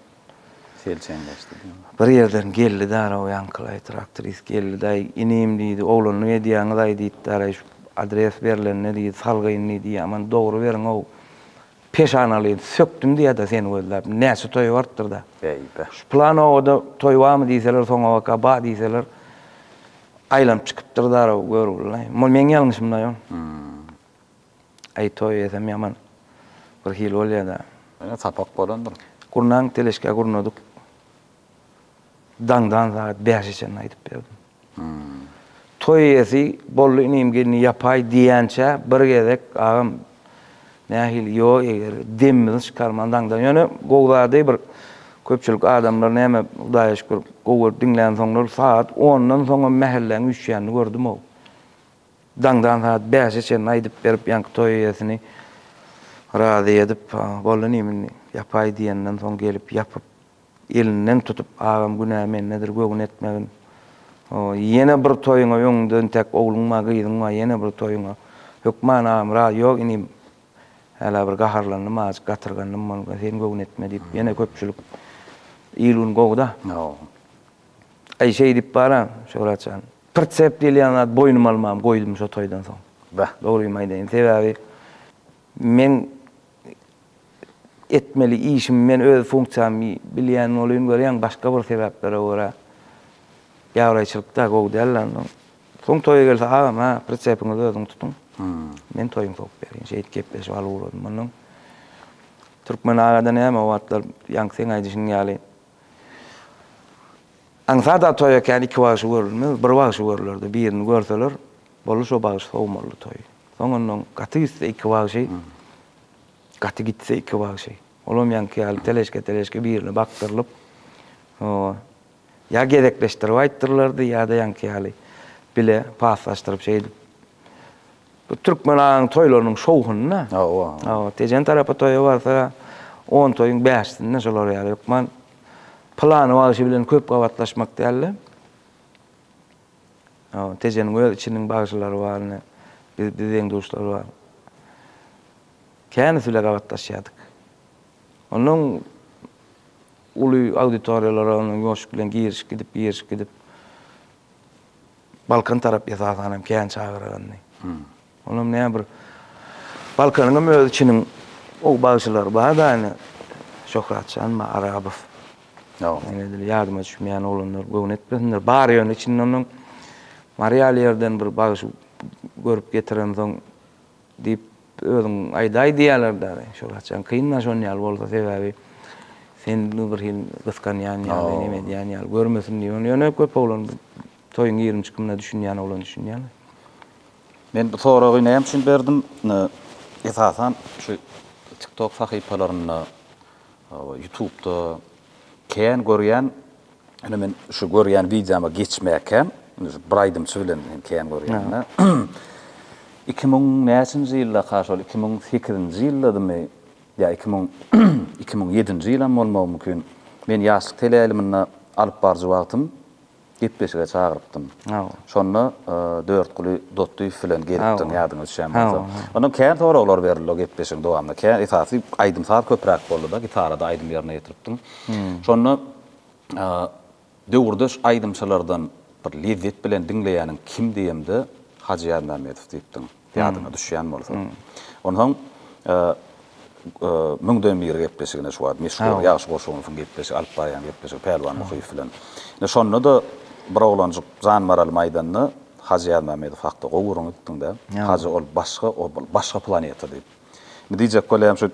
selçenleşdi. Bir yerden geldi dara o yankılay traktoris geldi da inim diýdi. Oğlanyň edýäňi da diýdi şu adres berilen diýdi salgyn diýdi aman dogry beriň o peşanaly söktüm diýdi da sen gözläp näçe toy bardyr da. Şu plan oda toy barmy diýseler soňa waka ba diýseler aýlanyp çykypdyr dara görürler. Men ýalňyşmda ýok. Ay toy esem yaman bir hil olýar da. Ana tapak bolandyr. Gurnaň teleşke gurnadyk. Dangdan saat 5 için aýdyp berdim. Toy esi bolly inim gelini yapay diýänçe bir gezek ağam nähil ýo eger demmiň çykarman dangdan. Ýöne gowlady bir köpçülik adamlar näme Hudaýa şükür gowy dinlän soňlar saat 10-dan soňra mähelläň üşýänini gördüm o. Dangdan saat 5 için aýdyp berip ýanky toy esini razy edip bolly nimin yapay diýenden soň gelip yapyp elinden tutup ağam günä men nedir gögün etmegin. Ýene bir toýuňa ýöňden tek ogluňma gyýdyňma ýene bir toýuňa hökman ağam ra ýok inim hala bir gaharlanyp az gatyrgandym sen gögün etme diýip ýene köpçülik ýylyn gowda. Ay şey diýip bara şoratçan. Pritsep diýilýän boýnum almam goýdum şo toýdan soň. Dogry maýdaýyn. Sebäbi men etmeli işim men öz funksiyamy bilýän bolýan görýän başga bir sebeplere görä. Ýawraçylykda gowdallan. Soň toýa gelse ha pritsepini özüň tutun. Men toýum soňup berýän. Şeýit gepleş waluradym munyň. Türkmen agada näme wagtlar ýanky sen aýdyşyň ýaly. Aňsada toýa kän iki wagty görülmez, bir wagty görülürdi. Birini görseler, boluş o wagty soňmaly toý. Soňundan gaty gitse iki wagty. Gaty gitse iki wagty. Olam ýanky ýaly teleşke birini bakdyrylyp, ýa gedekleşdirip aýtdyrlardy, ýa da ýanky ýaly bile paslaşdyryp şeýdi. Bu Türkmen ağaň toýlarynyň şowhuna. Tejen tarapy toýa barsa 10 toýuň 5-sinde şolar ýaly ýokman. Plany wagty bilen köp gawatlaşmak däl. Tejeniň öz içiniň bagşylary bar, bizden dostlar bar. Kän süle gawatlaşýardyk. Onuň uly auditoriýalara onuň ýoşuk bilen giriş gidip Balkan tarap ýasasanam kän çagyrgany. Olam ne bir Balkanın öz içinin o bağışlar var da hani Şöhratçan mı Arabov. Yani yardım etmeyen olanlar göğün etmesinler. Bar yön için onun Marialiyerden bir bağış görüp getiren son deyip özün ayday diýerler da. Şöhratçan kıyınla şonyal bolsa sebebi sen bir hil kıskan yani neme yani görmesin diýen ýöne köp olan toyun 20 kymna düşünýän olan düşünýän. Men bu soragy näme üçin berdim? Esasan şu TikTok sahypalaryna YouTube'da kän görýän, men şu görýän videoma geçmäken, bir aýdym bilen kän görýän. 2000-nji ýylda karşy 2008-nji ýyldadymy ya 2007-nji ýylam bolmagy mümkin. Men ýaşlyk teleýilimini alyp barjy wagtym gitbeşige çağırıptım. Şonu 4 güli dotty filan gelipdim ýadyňa düşýän. Onuň kän toralar berildi gitbeşiň dowamly. Kän esasy aýdym saat köpräk boldy da gitarada aýdym ýerine ýetiripdim. Şonu döwürde aýdymçylardan bir lezzet bilen dinleýäniň kim diýemdi? Hacı Ýermemetow diýipdim. Ýadyňa düşýän bolsa. Onuň müňden biri gitbeşigine şu wagt meşhur ýaşy goşugynyň gitbeşigi alyp barýan gitbeşigi pelwan muhyy filan. Şonu da bir oglanjyk Jan Maral maýdanyny Hacı Ýermemetow hakda gowuruň etdiňde. Hacı ol başga planeta diýip. Men diýjek bolýam şu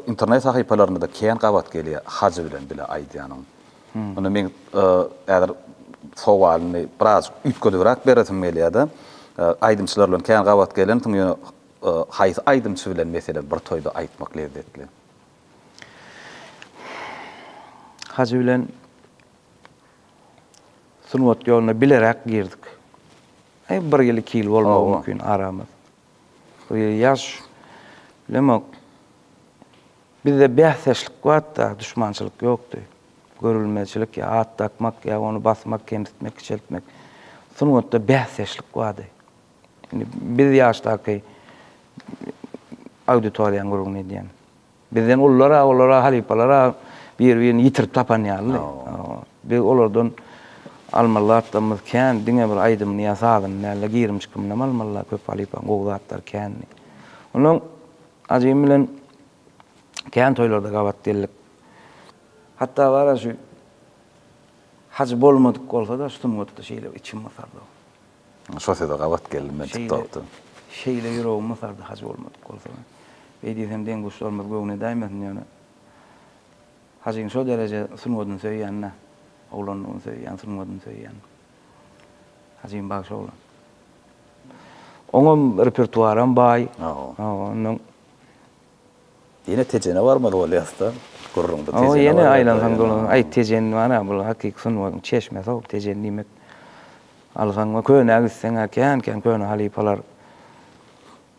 internet sahypalaryna da kän gabat gelýär Hacı bilen bile aýdýanyň. Onu men eger sowalyny biraz üýtgedibrak beretim gelýär-de. Aýdymçylar bilen kän gabat gelen tüňe haýsy aýdymçy bilen meselen bir toýda aýtmak lezzetli. Hacı bilen sunwat ýoluna bilerek girdik. Bir ýyl 2 ýyl bolmagy mümkin aramyz. Bir ýaş bilemek bizde bähseşlik wagtda düşmançylyk ýokdy. Görülmezçilik ya at takmak ya onu basmak, kemsitmek, çeltmek. Sunwatda bähseşlik wagdy. Yani biz ýaşdaky auditoriýaň gurgun edýän. Bizden ollara halipalara bir-birini ýitirip tapan ýaly. Biz olardan almallatymyz kän diňe bir aýdymny ýasadym, näle 20 kymna almallar köp halipan gowdatlar kän. Onuň ajym bilen kän toýlarda gabat geldik. Hatta var şu hacı bolmadyk bolsa da sunwatda şeýle içim masardy. Şoseýda gabat geldim men TikTokda. Şeýle ýüregim masardy hacı bolmadyk bolsa. Beýdýem deň guşlarymyz göwüne daýmasyn ýöne. Hacıň şo derece sunwadyny söýýänne, oglanyny söýýän, sunwadyny söýýän. Hacıň bagşy oglan. Oňam repertuaram baý. Onuň ýene tejene barmy bolýarda? Gurrunda tejene. Ýene aýlansaň dolan, aý tejen bana bu hakik sunwadyň çeşme sow tejen nimet. Alsaň köne agitseň kän köne halipalar.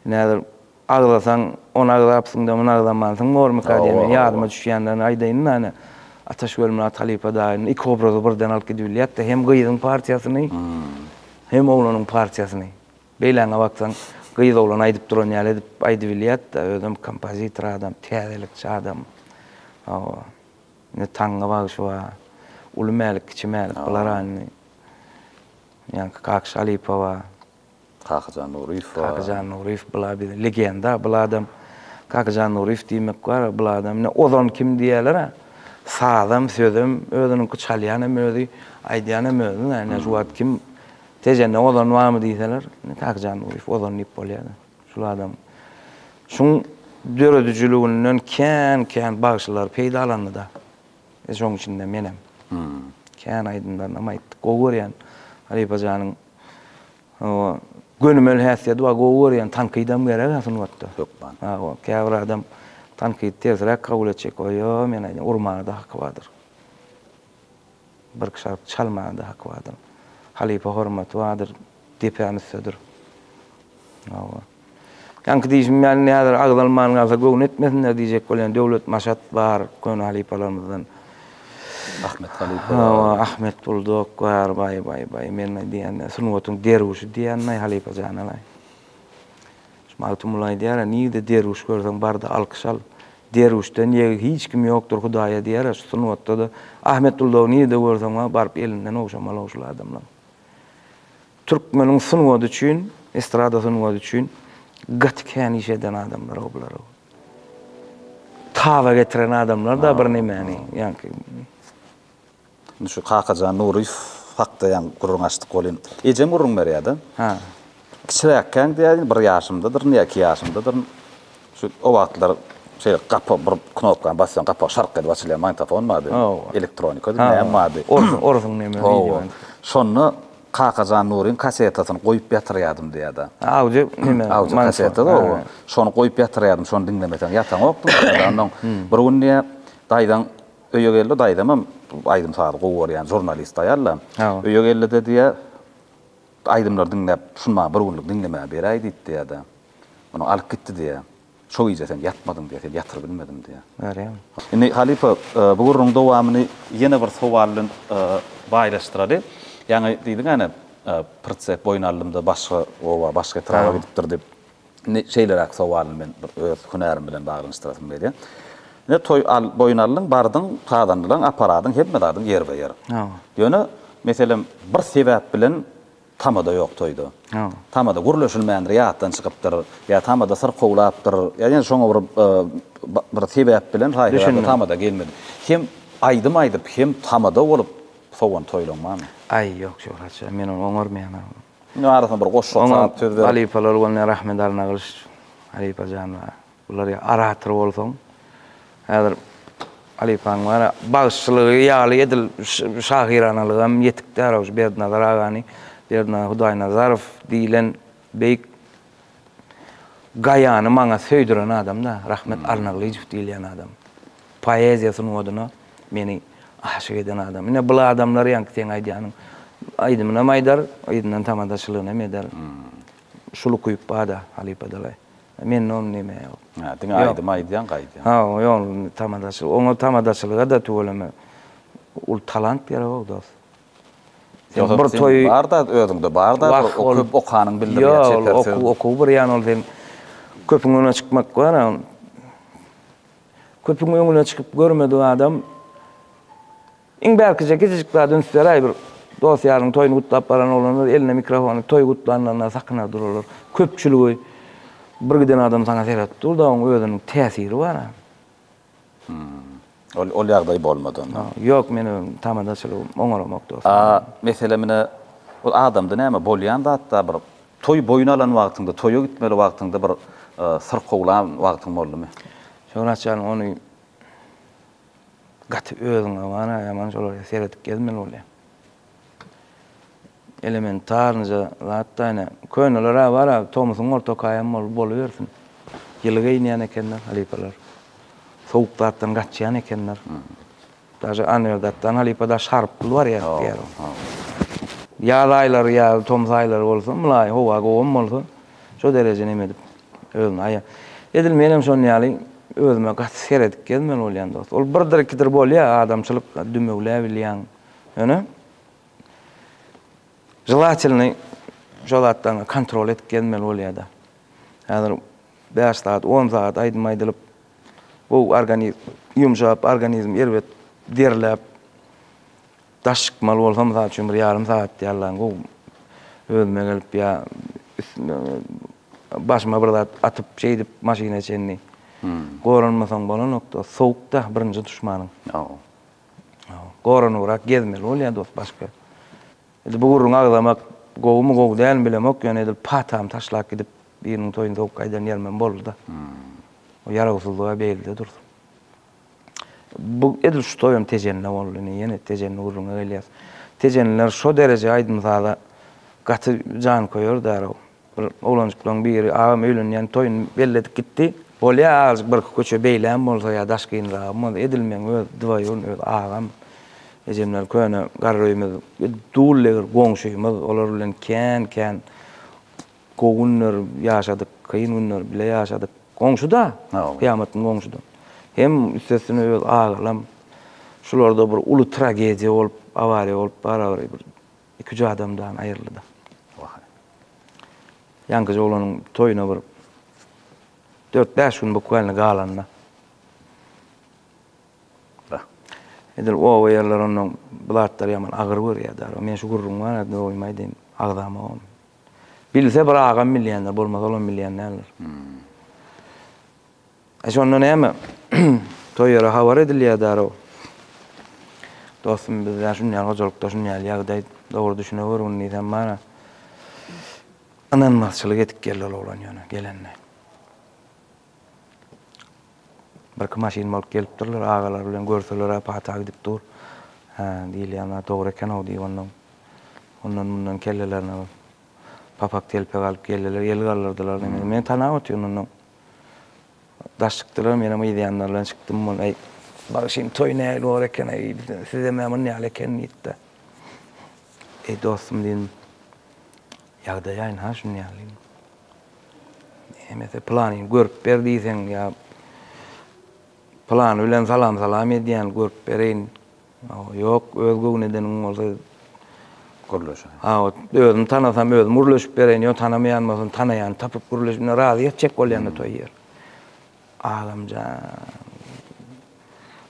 Näder aglasaň, onu aglapsyň da, onu aglamansyň gormaka diýen ýadyma düşýänler aýdaýyn näne. Ataş bölümine halipa daýyn iki obrazy birden alyp gidilýär. Hem gyýdyň partiýasyny, hem oglanyň partiýasyny. Beýleňe baksaň, gyýdy oglan aýdyp duran ýaly edip aýdyp bilýär da, özüm kompozitor adam, täzelikçi adam. Ne taňa bagşy ulmälik, kiçimälik bularany. Yani Kakş Alipova, Kakjan Nurif bula bir legenda, bula adam Kakjan Nurif diýmek bar, bula adam ne ozan kim diýerler? Sağdam sözüm, özüniň çalýany mözi, aýdýany mözi, näme şu wagt kim tejenne ozan barmy diýseler, Kakjan Nurif ozan nip bolýar. Şu adam. Şuň döredüjülüginden kän bagşylar peýdalandy da. Şoň içinde menem. Kän aýdymdan ama gowurýan Alipajanyň gönümel häsiýeti we gowurýan tanqidam gerek aslında wagtda. Käbir adam tanqid tezrek kabul etjek. Oýa, men aýdym, urmanda haky bardyr. Bir kişi çalmanda haky bardyr. Halipa hormaty bardyr, depämiz södür. Ýa-ni diýişim, ýani näder agdalmanyň alsa göwn etmesinler diýjek bolan döwlet maşat bar, köne halipalarymyzdan. Ahmet Buldok var, bay, men diýen, sunwatyň derwişi diýen halipa janalay. Şumaltymlay diýär, niýde derwiş görseň barda alkyş al. Derwişden hiç kim ýokdur Hudaýa diýär, sunwatda da Ahmet Buldok niýde görseň barp elinden oşamal oşul adamlar. Türkmeniň sunwaty üçin, estrada sunwaty üçin gatken iş eden adamlar olar. Tava getiren adamlar da bir nemeni yani şu Kakajan Nuri hakda yani gurrun açtık bolin. Ejem gurrun berýärdi. ha. Kiçiräkken diýär bir ýaşymdadyr, näki ýaşymdadyr. Şu o wagtlar şey gapy bir knopka basýan gapy şark edip açylýan magnetofon maňdy. Elektronika näme maňdy. Orsun näme video. Şonu Kakajan Nuryň kasetasyny goýup ýatyrýardym diýärdi. Audio näme? Audio kaseta da o. Şonu goýup ýatyrýardym, şonu dinlemeden ýatan okdum. Ondan bir günde daýdan öýe geldi, daýdam aýdym saat gowar ýani jurnalist aýarlar. Öýe geldi diýär aýdymlar dinläp, şunma bir günlük dinlemä beräý diýdi ýa-da. Onu alyp gitdi diýär. Şo iýje sen ýatmadym diýär, sen ýatyr bilmedim diýär. Berýär. Indi Halipa bu gurrun dowamyny ýene bir sowalyň baýlaşdyrdy. Yani diýdiň ana pritsep boýnalymda başga taraba gidipdir dep şeyler sowalyň men öz hünerim bilen baglanşdyrasym berýär. Ne toy al boýnalyň bardyň tadanlyň aparatyň hepmedadyň ýer yer. Ýöne meselem bir sebäp bilen tamada ýok toýda. Tamada gurulşylmändir ýatdan çykypdyr, ýa tamada sır gowlapdyr. Ýani şoňa bir sebäp bilen haýra tamada gelmedi. Hem aýdyp hem tamada bolup sowan toýlanmamy. Ay ýok şoňaça men onu oňarmaýan. Ne arasynda bir goşşok saat tözler. Alipalar bolany rahmet alna gylyş. Alipa janwa. Bular aratyr bolsaň. Häzir Alipaň wara bagşylygy ýaly edil şahiranalygam ýetikdi araş Berdnazar agany. Berdna Hudaý Nazarow diýilen beýik gaýany maňa söýdiren adam da rahmet alna gylyş diýilen adam. Poeziýasyny oduny meni aşyk eden adam. Ine bu adamlar ýanky sen aýdýanyň aýdymyna maýdar, aýdymdan tamadaşylygyna medar. Şulu kuýup bada Alipa dalay. Men onu näme ýok. Ha, diňe aýdýan gaýdy. Ha, ýol tamadaşylyk. Oňa tamadaşylyga da töweleme. Ul talant ýerek dost. Sen bir toy barda özüňde barda okup okanyň bildirýär çeterse. Yok, okup bir ýan ol sen köpüň öňüne çykmak bar. Köpüň öňüne çykyp görmedi adam. İň belki gecikler dönüşler bir dosyaryň toýuny gutlap baran olanlar eline mikrofony toy gutlananlar sakyna dururlar. Köpçüligi bir giden adam sana seyrep durda oň özüniň täsiri bar. Ol ýagdaý bolmady onda. Ýok, meni tamadaşylygym oňaramak dost. Mesele mene ol adamda näme bolýan da hatda bir toy boýuna alan wagtynda, toýa gitmeli wagtynda bir sır gowlan wagtyň boldymy? Şoňaçan onu gaty özüňe bana ýaman şolar seyretip gezmeli bolýar. Elementarnıca zaten köynelere var, Thomas'ın orta kayam boluversin. Yılıga inen ekenler, halipalar. Soğuklardan kaçayan ekenler. Daja anırdattan halipada şarplı var ya. Ya aylar ya Thomas aylar olsun, mılay hova goğum olsun. Şu derece nemedip ölme aya. Edilmeyelim şonu yali ölme kat seyredip gezmeli olyan dost. Ol birdir ikidir bolya adamçılık dümevle bilyan. Yani Jelatilni jolatdan kontrol etip gelmeli bolýar-da. Häzir 5 saat, 10 saat aýdym-aýdylyp bu yumşap organizm erbet derläp daşykmaly bolsam mysal üçin bir ýarym saat ýalan go özüme gelip ýa başyma bir zat atyp şeýdip maşina içenni. Goranmasaň bolanokda sowukda birinji düşmanyň. Goranywrak gezmeli bolýar dost başga. Bu gurrun ağlamak, goğumu goğu değerli bilemek, yani edil patam taşlak gidip birinin toyunda soğuk kaydan yermen boldu da. O yaragusuzluğa beyildi durdu. Bu edil şu toyum tecenine oldu, yine tecenine gurrun ağlayas. Teceniler şu derece aydınlığa katı can koyuyor da oğlancıkların biri ağam öylün yani toyun belledik gitti. Bolya azıcık bir köçe beylem olsa ya daşkayın rağım edilmeyen öyle dıvayın öyle ağam. Ejemler köne garrymyz, dulleger goňşymyz, olar bilen kän goňunlar ýaşadyk, kıyın günler bile ýaşadyk. Goňşuda, kıyamatyň goňşuda. Hem üstesine öýl ağlam. Şularda bir uly tragediýa bolup, awariýa bolup, barabar bir 2 adamdan aýryldy. Ýanky jolanyň toýuna bir 4-5 gün bukvalny galanna. Edil o yerler onun bulatlar yaman ağır var ya da men şu gurrun var da oymaydın ağdama on. Bilse bir ağam milyoner bolmaz, olan milyonerler. Şonda näme? Toýara habar edilýär daro. Dostum biz şunýal hojulukda şunýal ýagdaý dogry düşüneber onu diýsem bana. Ananmasçylyk etip gelýär olan ýöne gelenler. Bir maşin bolup gelip durlar, ağalar bilen görseler apata gidip dur. Ha, diýilýär, dogry eken o diýip ondan mundan kellelerine papak telpe alıp geldiler, el gallardılar. Men tanap atýan onu. Daşıktılar, men ama ýanlardan çykdym. Ay, bak şimdi toy näle olur eken, ay, size memnun näle eken diýdi. Dostum diýdim. Ýagdaý aýyn ha şunu ýaly. Mesela planyny görüp berdiýsen ýa plan bilen salam edýän görüp bereýin. Yok, öz göwneden bolsa Guruluşy. Ha, özüm tanasam özüm uruluşup bereýin, ýa tanamaýanmasam tanaýan tapyp guruluşyp razy etjek bolýanda toý ýer. Ağamca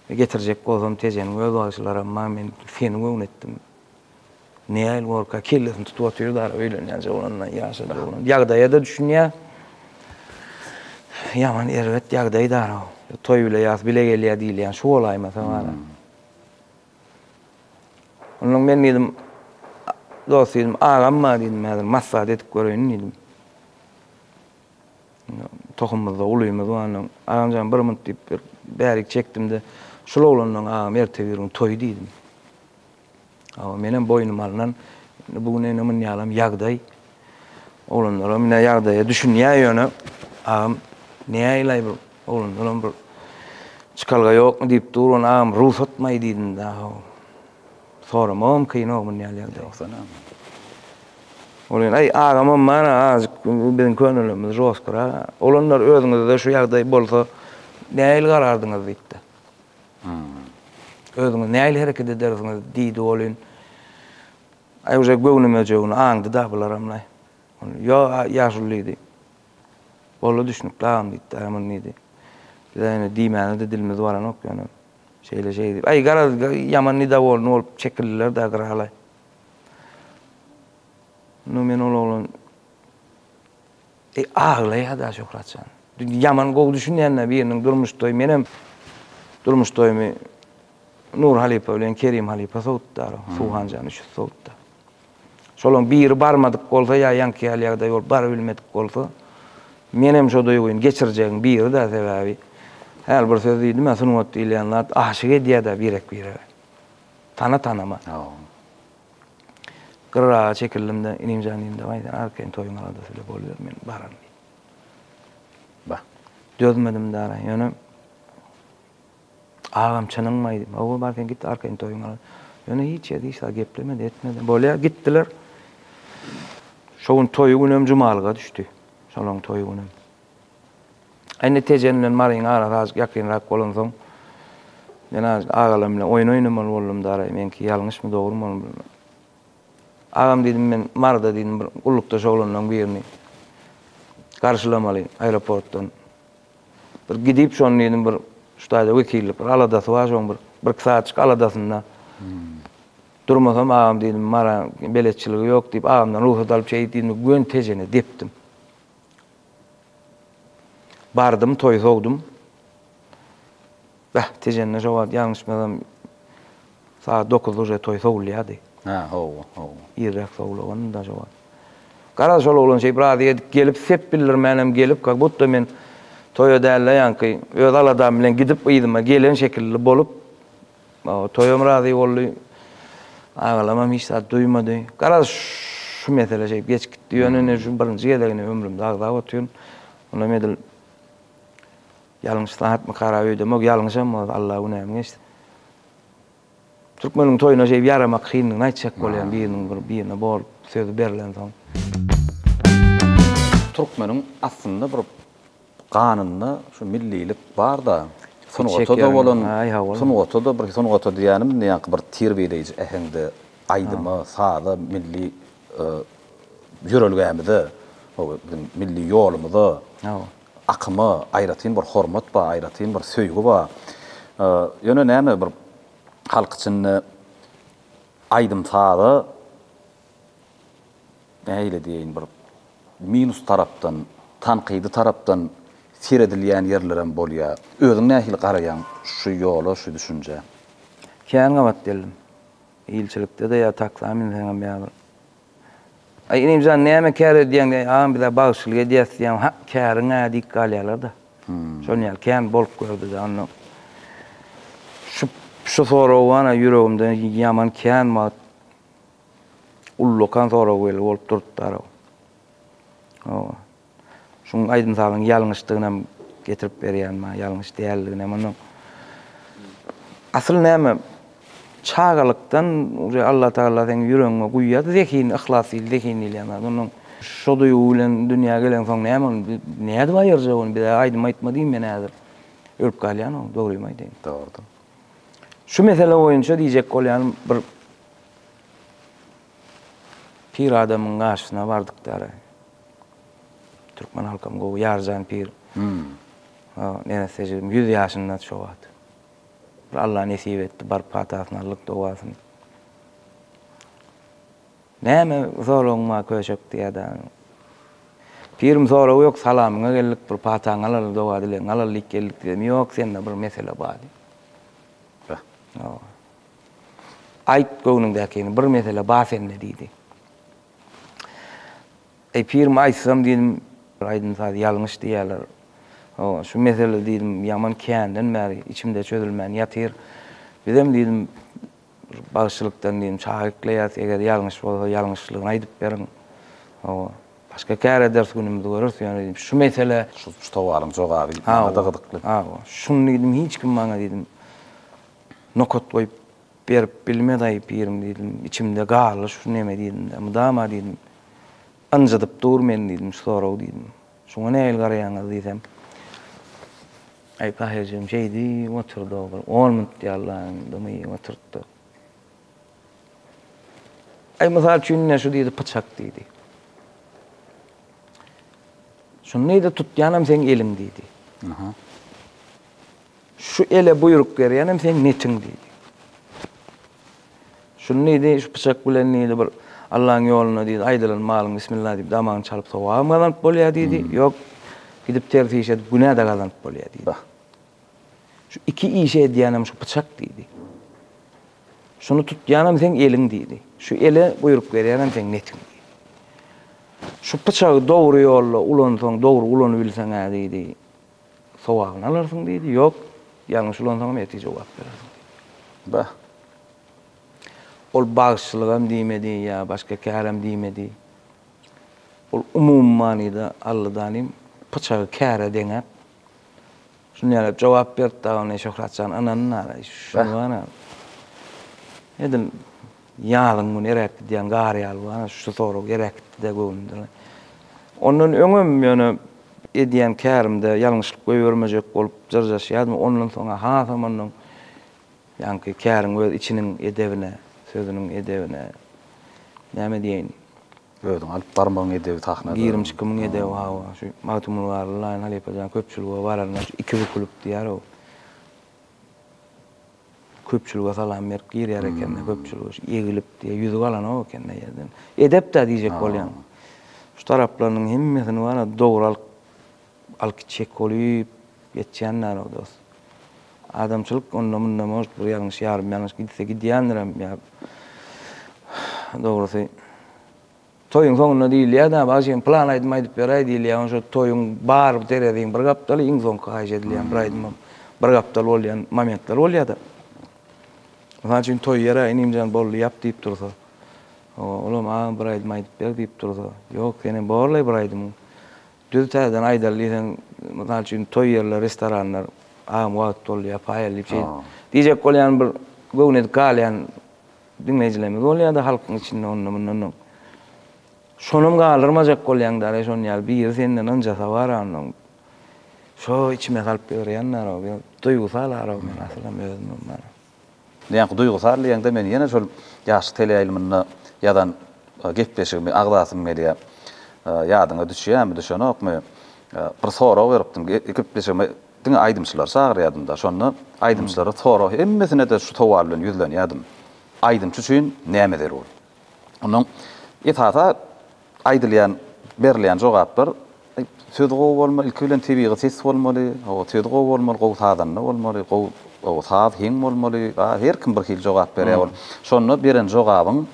getirjek bolsam tejen öz başlara amma men seni göwnetdim. Näil worka kellesin tutup oturýar öýlenýär ondan ýaşady onu. Ýagdaýa da düşünýär. Yaman erwet ýagdaý daro. Toý bile ýas bile gelýär diýilýär. Şu olaýmasam ara. Onun men dedim dostum ağam ma dedim häzir maslahat etip göreýin dedim. Tohumymyzda ulymyz onu ağamjan bir mınt diýip bärik çekdim-de şol oglanyň ağam ertebirin toý diýdim. Ama menem boynum alınan bugün enemin ýalam ýagdaý. Oglanlar mine ýagdaýa düşünýär ýöne ağam näýle bir oglanlar bir çykalga ýokmy diýip dur onu ağam ruhsat maý diýdim da. Soramam kynogmyn ýaly ýoksa. Olen ay ağamam mana azık bizim könülümüz roskara. Olanlar özüňizde şu ýagdaý bolsa näýil garardyňyz diýdi. Özüňiz näýil hereket edersiňiz diýdi olyn. Ay uje göwnüme jogun aňdy da bularamlay. Yo ýaşulydy. Bolu düşünüp dağım diýdi, aman diýdi. Ýa-ni diýmäni de dilimiz baran ok ýöne. Şeýle ay garaz ýaman nida bolny bolup çekildiler da garalay. No men olan ağlaya da şokratsan. Yaman gol düşünýänler biriniň durmuş toý menem durmuş toýmy Nur Halipa bilen Kerim Halipa sowtdar, Suhanjan şu sowtda. Şolon bir barmadyk bolsa ýa ýanky ýagdaý bolup bar bilmedik bolsa menem şo doýguň geçirjek bir da sebäbi. Her bir söz diýdim, men sunuwat diýilýänler aşyk edýär da birek bire. Tanama. Kırra çekildim inim janymda baýdan arkaň toýuň alada söyle bolýar men baran. Ba. Dözmedim dara ýöne. Ağam çanynmaýdy. O barkaň gitdi arkaň toýuň alada. Ýöne hiç ýerde hiç geplemedi, etmedi. Bolýar gitdiler. Şoň toýu günüm jumalyga düşdi. Şolong toýu günüm. Aýny tejenlen maryň arasy ýakynrak bolansoň men ağalarym bilen oýnaýnyman boldum dara. Menki ýalňyşmy dogrymy bilmem. Ağam dedim men marda dedim bir ullukda şoğlandan birini karşılamaly aeroportdan. Bir gidip şonu dedim bir şutaýda wekillik bir aladasy var şoň bir saatçyk aladasynda. Durmasam ağam dedim mara beletçiligi ýok diýip ağamdan ruhsat alyp şeýdini gün tejene depdim. Bardım toý sowdum. Tejenne jogap ýalňyşmasam saat 9 uje toý sowulýardy. Ha, ho. İrrak sowlagan da jogap. Garaz şol olan şey brady gelip sep bilir menem gelip butda men toýa dälle ýanky öz aladam bilen gidip ýydyma gelen şekilli bolup toýam razy boldy. Ağalamam hiç saat duymady. Garaz şu mesele şey geç gitdi ýönüne şu birinji gelegine ömrümde agzap otýan. Ona medil ýalňyş saatmy karap öýdem, ýalňyşam Allah unem geçdi. Türkmeniň toýuna şey ýaramak kynlyk näçek bolýan birine bol sözi berilen soň. Türkmeniň aslında bir ganyny şu millilik bar da sunuwata bolan sunuwata bir sunuwata diýenim ýa-ni bir terbiýeleýiji ehinde aýdymy saada milli ýörelgämizde o milli ýolumyzda akymy aýratyn bir hormat ba aýratyn bir söýgü ba ýöne näme bir halk için aydym saada näyle diýin bir minus tarapdan, tanqidi tarapdan seyredilýän yerlerem bolýar. Özüň nähili garaýan şu ýola, şu düşünje. Kän gabat deldim. İlçilikde de ya taksamin sen ya. Ay inimizden näme kär edýän ağam bize bagşylyk edýäsdiň ha käriňe dik galýarlar da. Şonu ýa kän bolup gördi de onu. Şu sorawana yüregimde ýaman kän mat ullokan soraw bolup durupdy. Şun aydın salyň ýalňyşdygyna getirip berýän ma, ýalňyş däldigine onu. Asyl näme? Çağalıktan Allah Teala sen yüreğine guýýar, zekin, ihlasy, zekin ilýär. Onun şu duýu bilen dünýä gelen soň näde baýarja onu bir aýdym aýtmadym men häzir. Ölüp galýan o, dogrymy aýdym. Dogry. Şu mesele boýunça diýjek bolýan bir pir adamyň garşyna bardyklar. Türkmen halkam gowy Yarjan pir. Näse 100 ýaşynda çoğat. Allah nesip etti, bar patasynalyk dowasyn. Näme zorlaňma köşek diýär. Pirim soraw ýok, salamyňa geldik, bir pataň alar dowa dilen, alarlyk geldik diýdim. Ýok, sende bir mesele bar. Aýt göwnüňdäki bir mesele bar sende diýdi. Pirim aýtsam diýdim, aýdym saz ýalňyş diýerler. Şu mesele diýdim, ýaman känden bäri içimde çözülmän ýatyr. Bizem diýdim, bagşylykdan diýdim, çağıklaýas, eger ýalňyş bolsa ýalňyşlygyny aýdyp beriň. Başga kär ders günümde görürsen diýdim, şu mesele şu towaryň jogaby dagydykly. Şunu diýdim, hiç kim maňa diýdim. Nokot goýup berip bilmedi aýpyrim diýdim, içimde galy şu näme diýdim, mudama diýdim. Anjadyp dur men diýdim, soraw diýdim. Şoňa näil garaýaňyz diýsem. Ay pahircim şeydi, oturdu. 10 minut Allah'ın dımıyı oturttu. Ay misal üçün ne şu deydi, bıçak deydi. Şunu neydi tutyanım sen elin deydi. Şu ele buyruk veriyanım sen netin deydi. Şunu neydi, şu bıçak bilen neydi bir Allah'ın yoluna deydi, aydılan malın bismillah deyip damağını çalıp sovağım kazanıp bolya deydi. Yok, gidip tersi iş edip günah da kazanıp bolya deydi. Şu iki işe ediyanım şu bıçak deydi. Şunu tut yanım sen elin deydi. Şu ele buyruk veriyanım sen netin deydi. Şu bıçağı doğru yolla ulansan, doğru ulanı bilsen ha deydi. Sovağını alırsın deydi. Yok, yanlış ulansan eti cevap verirsin deydi. Ol bağışçılığım diýmedi ya, başka kärem diýmedi. Ol umum manida Allah'danim bıçağı käre deňep. Şunu ýalyp jogap berdi da onu Şöhratjan ananyň ara. Şunu ana. Edin ýalyň bunu erekdi diýen gary ýaly şu soraw gerekdi de göwünde. Onun öňüm ýöne edýän kärimde ýalňyşlyk goýbermejek bolup jarjaşýadym. Ondan soňra ha zamanyň ýanky käriň öz içiniň edebine, sözüniň edebine näme diýeň? Ödün alıp barmagyň edebi tahyna. 22 000 edebi şu magtumul warlaryň halypajan köpçüligi bararna iki bükülüp diýär o. Köpçüligi salam berip ýer eken, köpçüligi egilip diýe ýüzü galan o eken ýerden. Edep de diýjek bolýan. Şu taraplaryň hemmesini wara dogry alyp çek bolup ýetýänler o dost. Adamçylyk ondan mundan bir ýalňyş ýarym gitse gidýändirim ýa. Dogrusy toyun soňuna diýilýär da, başyn plan aýdyp beräýdi diýilýär. Şu toyun bar derediň bir gapdaly iň soň kaýja edilýän bir aýdym. Bir gapdaly bolýan momentler bolýar da. Ondan üçin toy ýere inimjan bolly ýap diýip dursa. Olam bir aýdym aýdyp ber diýip dursa. Ýok, seni borlay bir aýdym. Düz täzeden aýdalýan, ondan üçin toy ýerler, restoranlar wagt bolýar, paýalyp şey. Diýjek bolýan bir göwnet galýan dinleýijilerimiz bolýar da halkyň içinde ondan. Şonum galyrmajak bolýan da, şonu ýaly bir senden anjasa bar anlaň. Şo içime galyp berýänler o, duýgusalar o men aslym özüm mana. Ýa-ni duýgusal ýa-da men ýene şol ýaşy teleýilmini ýadan gepleşigimi agdasym gelýär. Ýadyňa düşýärmi, düşenokmy? Bir soraw beripdim, gepleşigimi diňe aýdymçylar sagyryadymda, şonu aýdymçylary soraw hemmesine de şu towar bilen ýüzlenýärdim. Aýdymçy üçin näme der bol? Onuň etata aýdylýan berleyen jogaplar söýdügi bolmaly, ilki bilen tebigy ses bolmaly, o söýdügi bolmaly, gowtadanly bolmaly, gowtad hiň bolmaly, her kim bir hil jogap berýär bol. Şonu beren jogabyň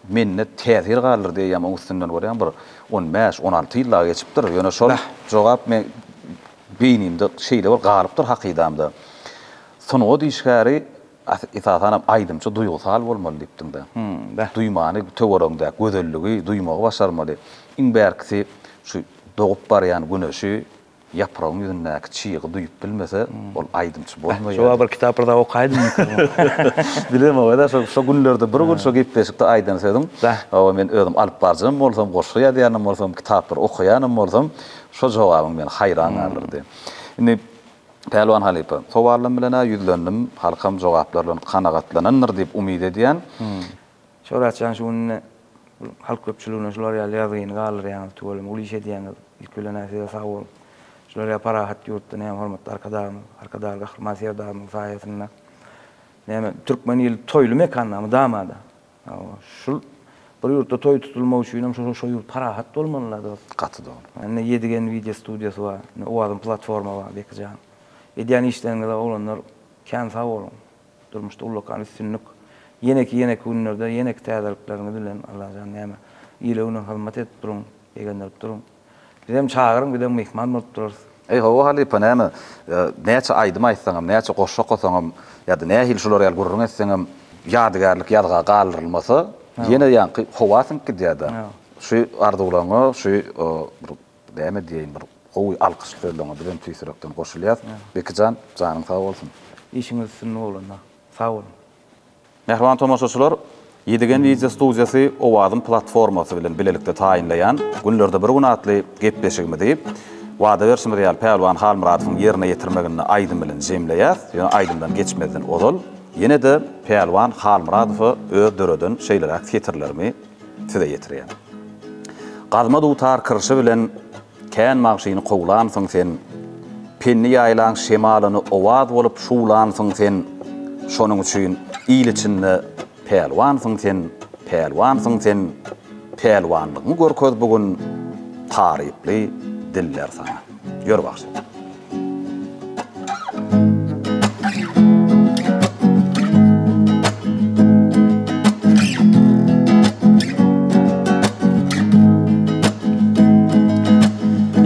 menne täsir galyr diýýär, üstünden görýän bir 15-16 ýylla geçipdir. Ýöne şol jogap men beýnimde şeýle bol galypdyr hakydamda. Sonu o diýişgäri itatanam aýdymça duýgusal bolmaly diýipdiň da. Duýmany töwerňde gözelligi duýmagy başarmaly. Iň bärkisi şu doğup barýan güneşi yapragyň ýüzündäki çyýgy duýup bilmese, ol aýdymçy bolmaýar. Şowa bir kitapda okaýdym. Bilem o da şu günlerde bir gün şu gepleşikde aýdan söýdüm. O men özüm alyp barjam bolsam, goşýa diýenim bolsam, kitaplar okuýanym bolsam, şu jogabyň men haýran galyrdy. Indi Pelwan Halipa, sowarlarym bilen ýüzlendim, halkam jogaplar bilen kanagatlanandyr diýip umyd edýän. Şoraçan şunu halk köpçülüğüne şular ýalygyny galyr ýa-ni tuwalym uly iş edýän ilkile näse sag bol. Şular parahat ýurtda näme hormatly arkadaşlar gahryman serdamyň saýasyna. Näme türkmen ýyl toýly mekanyny damada. Şul bir ýurtda toý tutulmak üçin şo ýurt parahat bolmaly. Gaty da. Ene ýedigen video studiýasy bar, owazyn platforma bar bekijan. Edýän işlerinde olanlar kän sag bolun. Durmuşda ullakan üstünlük. Yenek günlerde yenek täzeliklerini bilen Allah jan näme ýyle onu hizmet edip durun, egenlerip durun. Bizem çağırın, bizem mehman bolup dururuz. Hawa Halipa näme näçe aýdym aýtsaňam, näçe goşşa gosaňam ýa-da näme hil şular ýaly gurrun etseňem ýadygärlik ýadga galyrylmasa, ýene ýanky howasyň kidýärdi. Şu ardulaňy, şu näme diýeň bir gowy alkyşlaryňy bilen tüýsürekden goşulýar. Bekijan, janyň sag bolsun. İşiňiz sünni bolanda. Sag bolun. Mehriban tomaşaçylar, Ýedigen video studiýasy owazyn platformasy bilen bilelikde taýinlaýan günlerde bir gün atly gepleşigimi diýip, wada berşimi diýär Pelwan Halmuradowyň ýerine ýetirmegini aýdym bilen jemleýär. Ýöne aýdymdan geçmeden ozal. Ýene de Pelwan Halmuradowy öz döreden şeýler fikrlerimi size ýetirýär. Gazma dutar kyrşy bilen kän magşyny gowlansyň sen, penni ýaýlan şemalyny owaz bolup şuwlansyň sen, şonuň üçin ýyl içinde Pelwansyň sen, pelwanlygyň görköz bugün taryply diller sana. Ýör baxşy.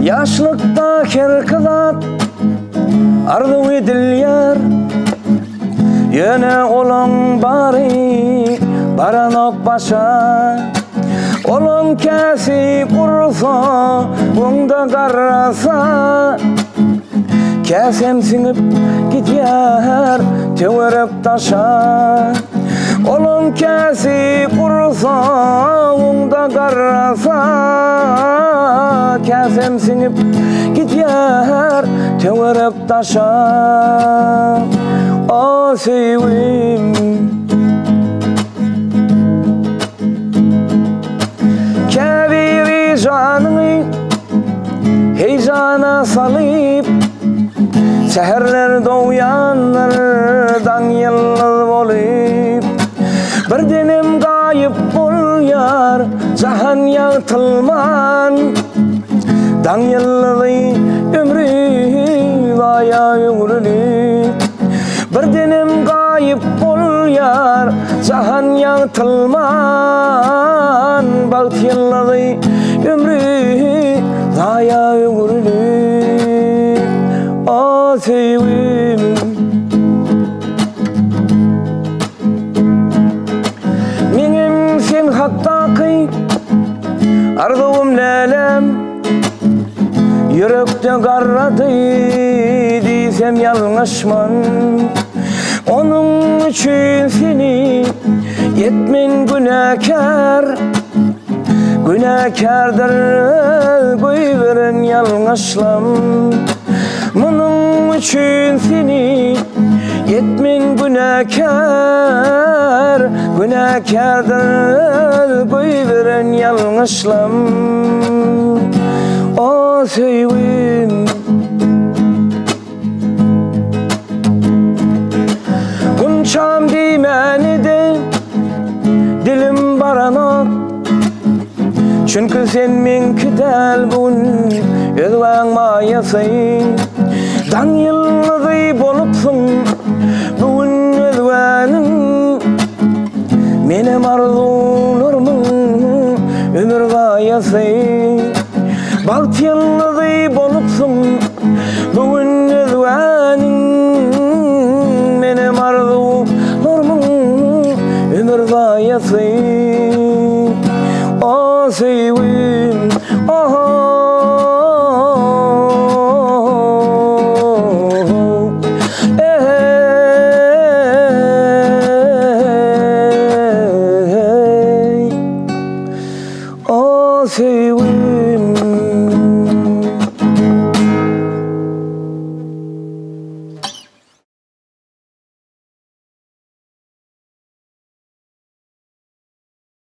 Yaşlıkta kerkizat arzu edilýär, ýene olan bari baranok başa. Olan kesip ursa, bunda garrasa, kesem sinip gidýär, tewerip taşa. Olan kesip ursa, bunda garrasa, kesem sinip gidýär, tewerip taşa. O sevim, keviri canını heyecana salıp, seherlerde uyanlardan yıldız bolup, bir denem gayip bolýar, jahan ýagtylman, dan yıldızı ömrü daya ömrülüp, bir denem gayip bolýar, jahan ýagtylman, baht yıldızı ömrü daya ömrülüp. O sevim, menim sen haktaky arzum lelem, yürekde garrady diýsem ýalňyşman. Onun üçün seni yetmen günäkär, günäkärdir goýberen ýalňyşlam. Munun üçün seni yetmen günäkär, günäkärdir goýberen ýalňyşlam. O sevim, Çam diýmänidi dilim baranok, Çünkü sen menki däl bugün özbaňma ýasay. Dan yıldızı bolupsun bugün özbaňyň. Menem arzularymyň ömürde ýasay. Balt yıldızı bolupsun bugün özbaňyň. Menem arzularymyň ömürde ýasay. Oh, sevim, oh, hey, oh, sevim.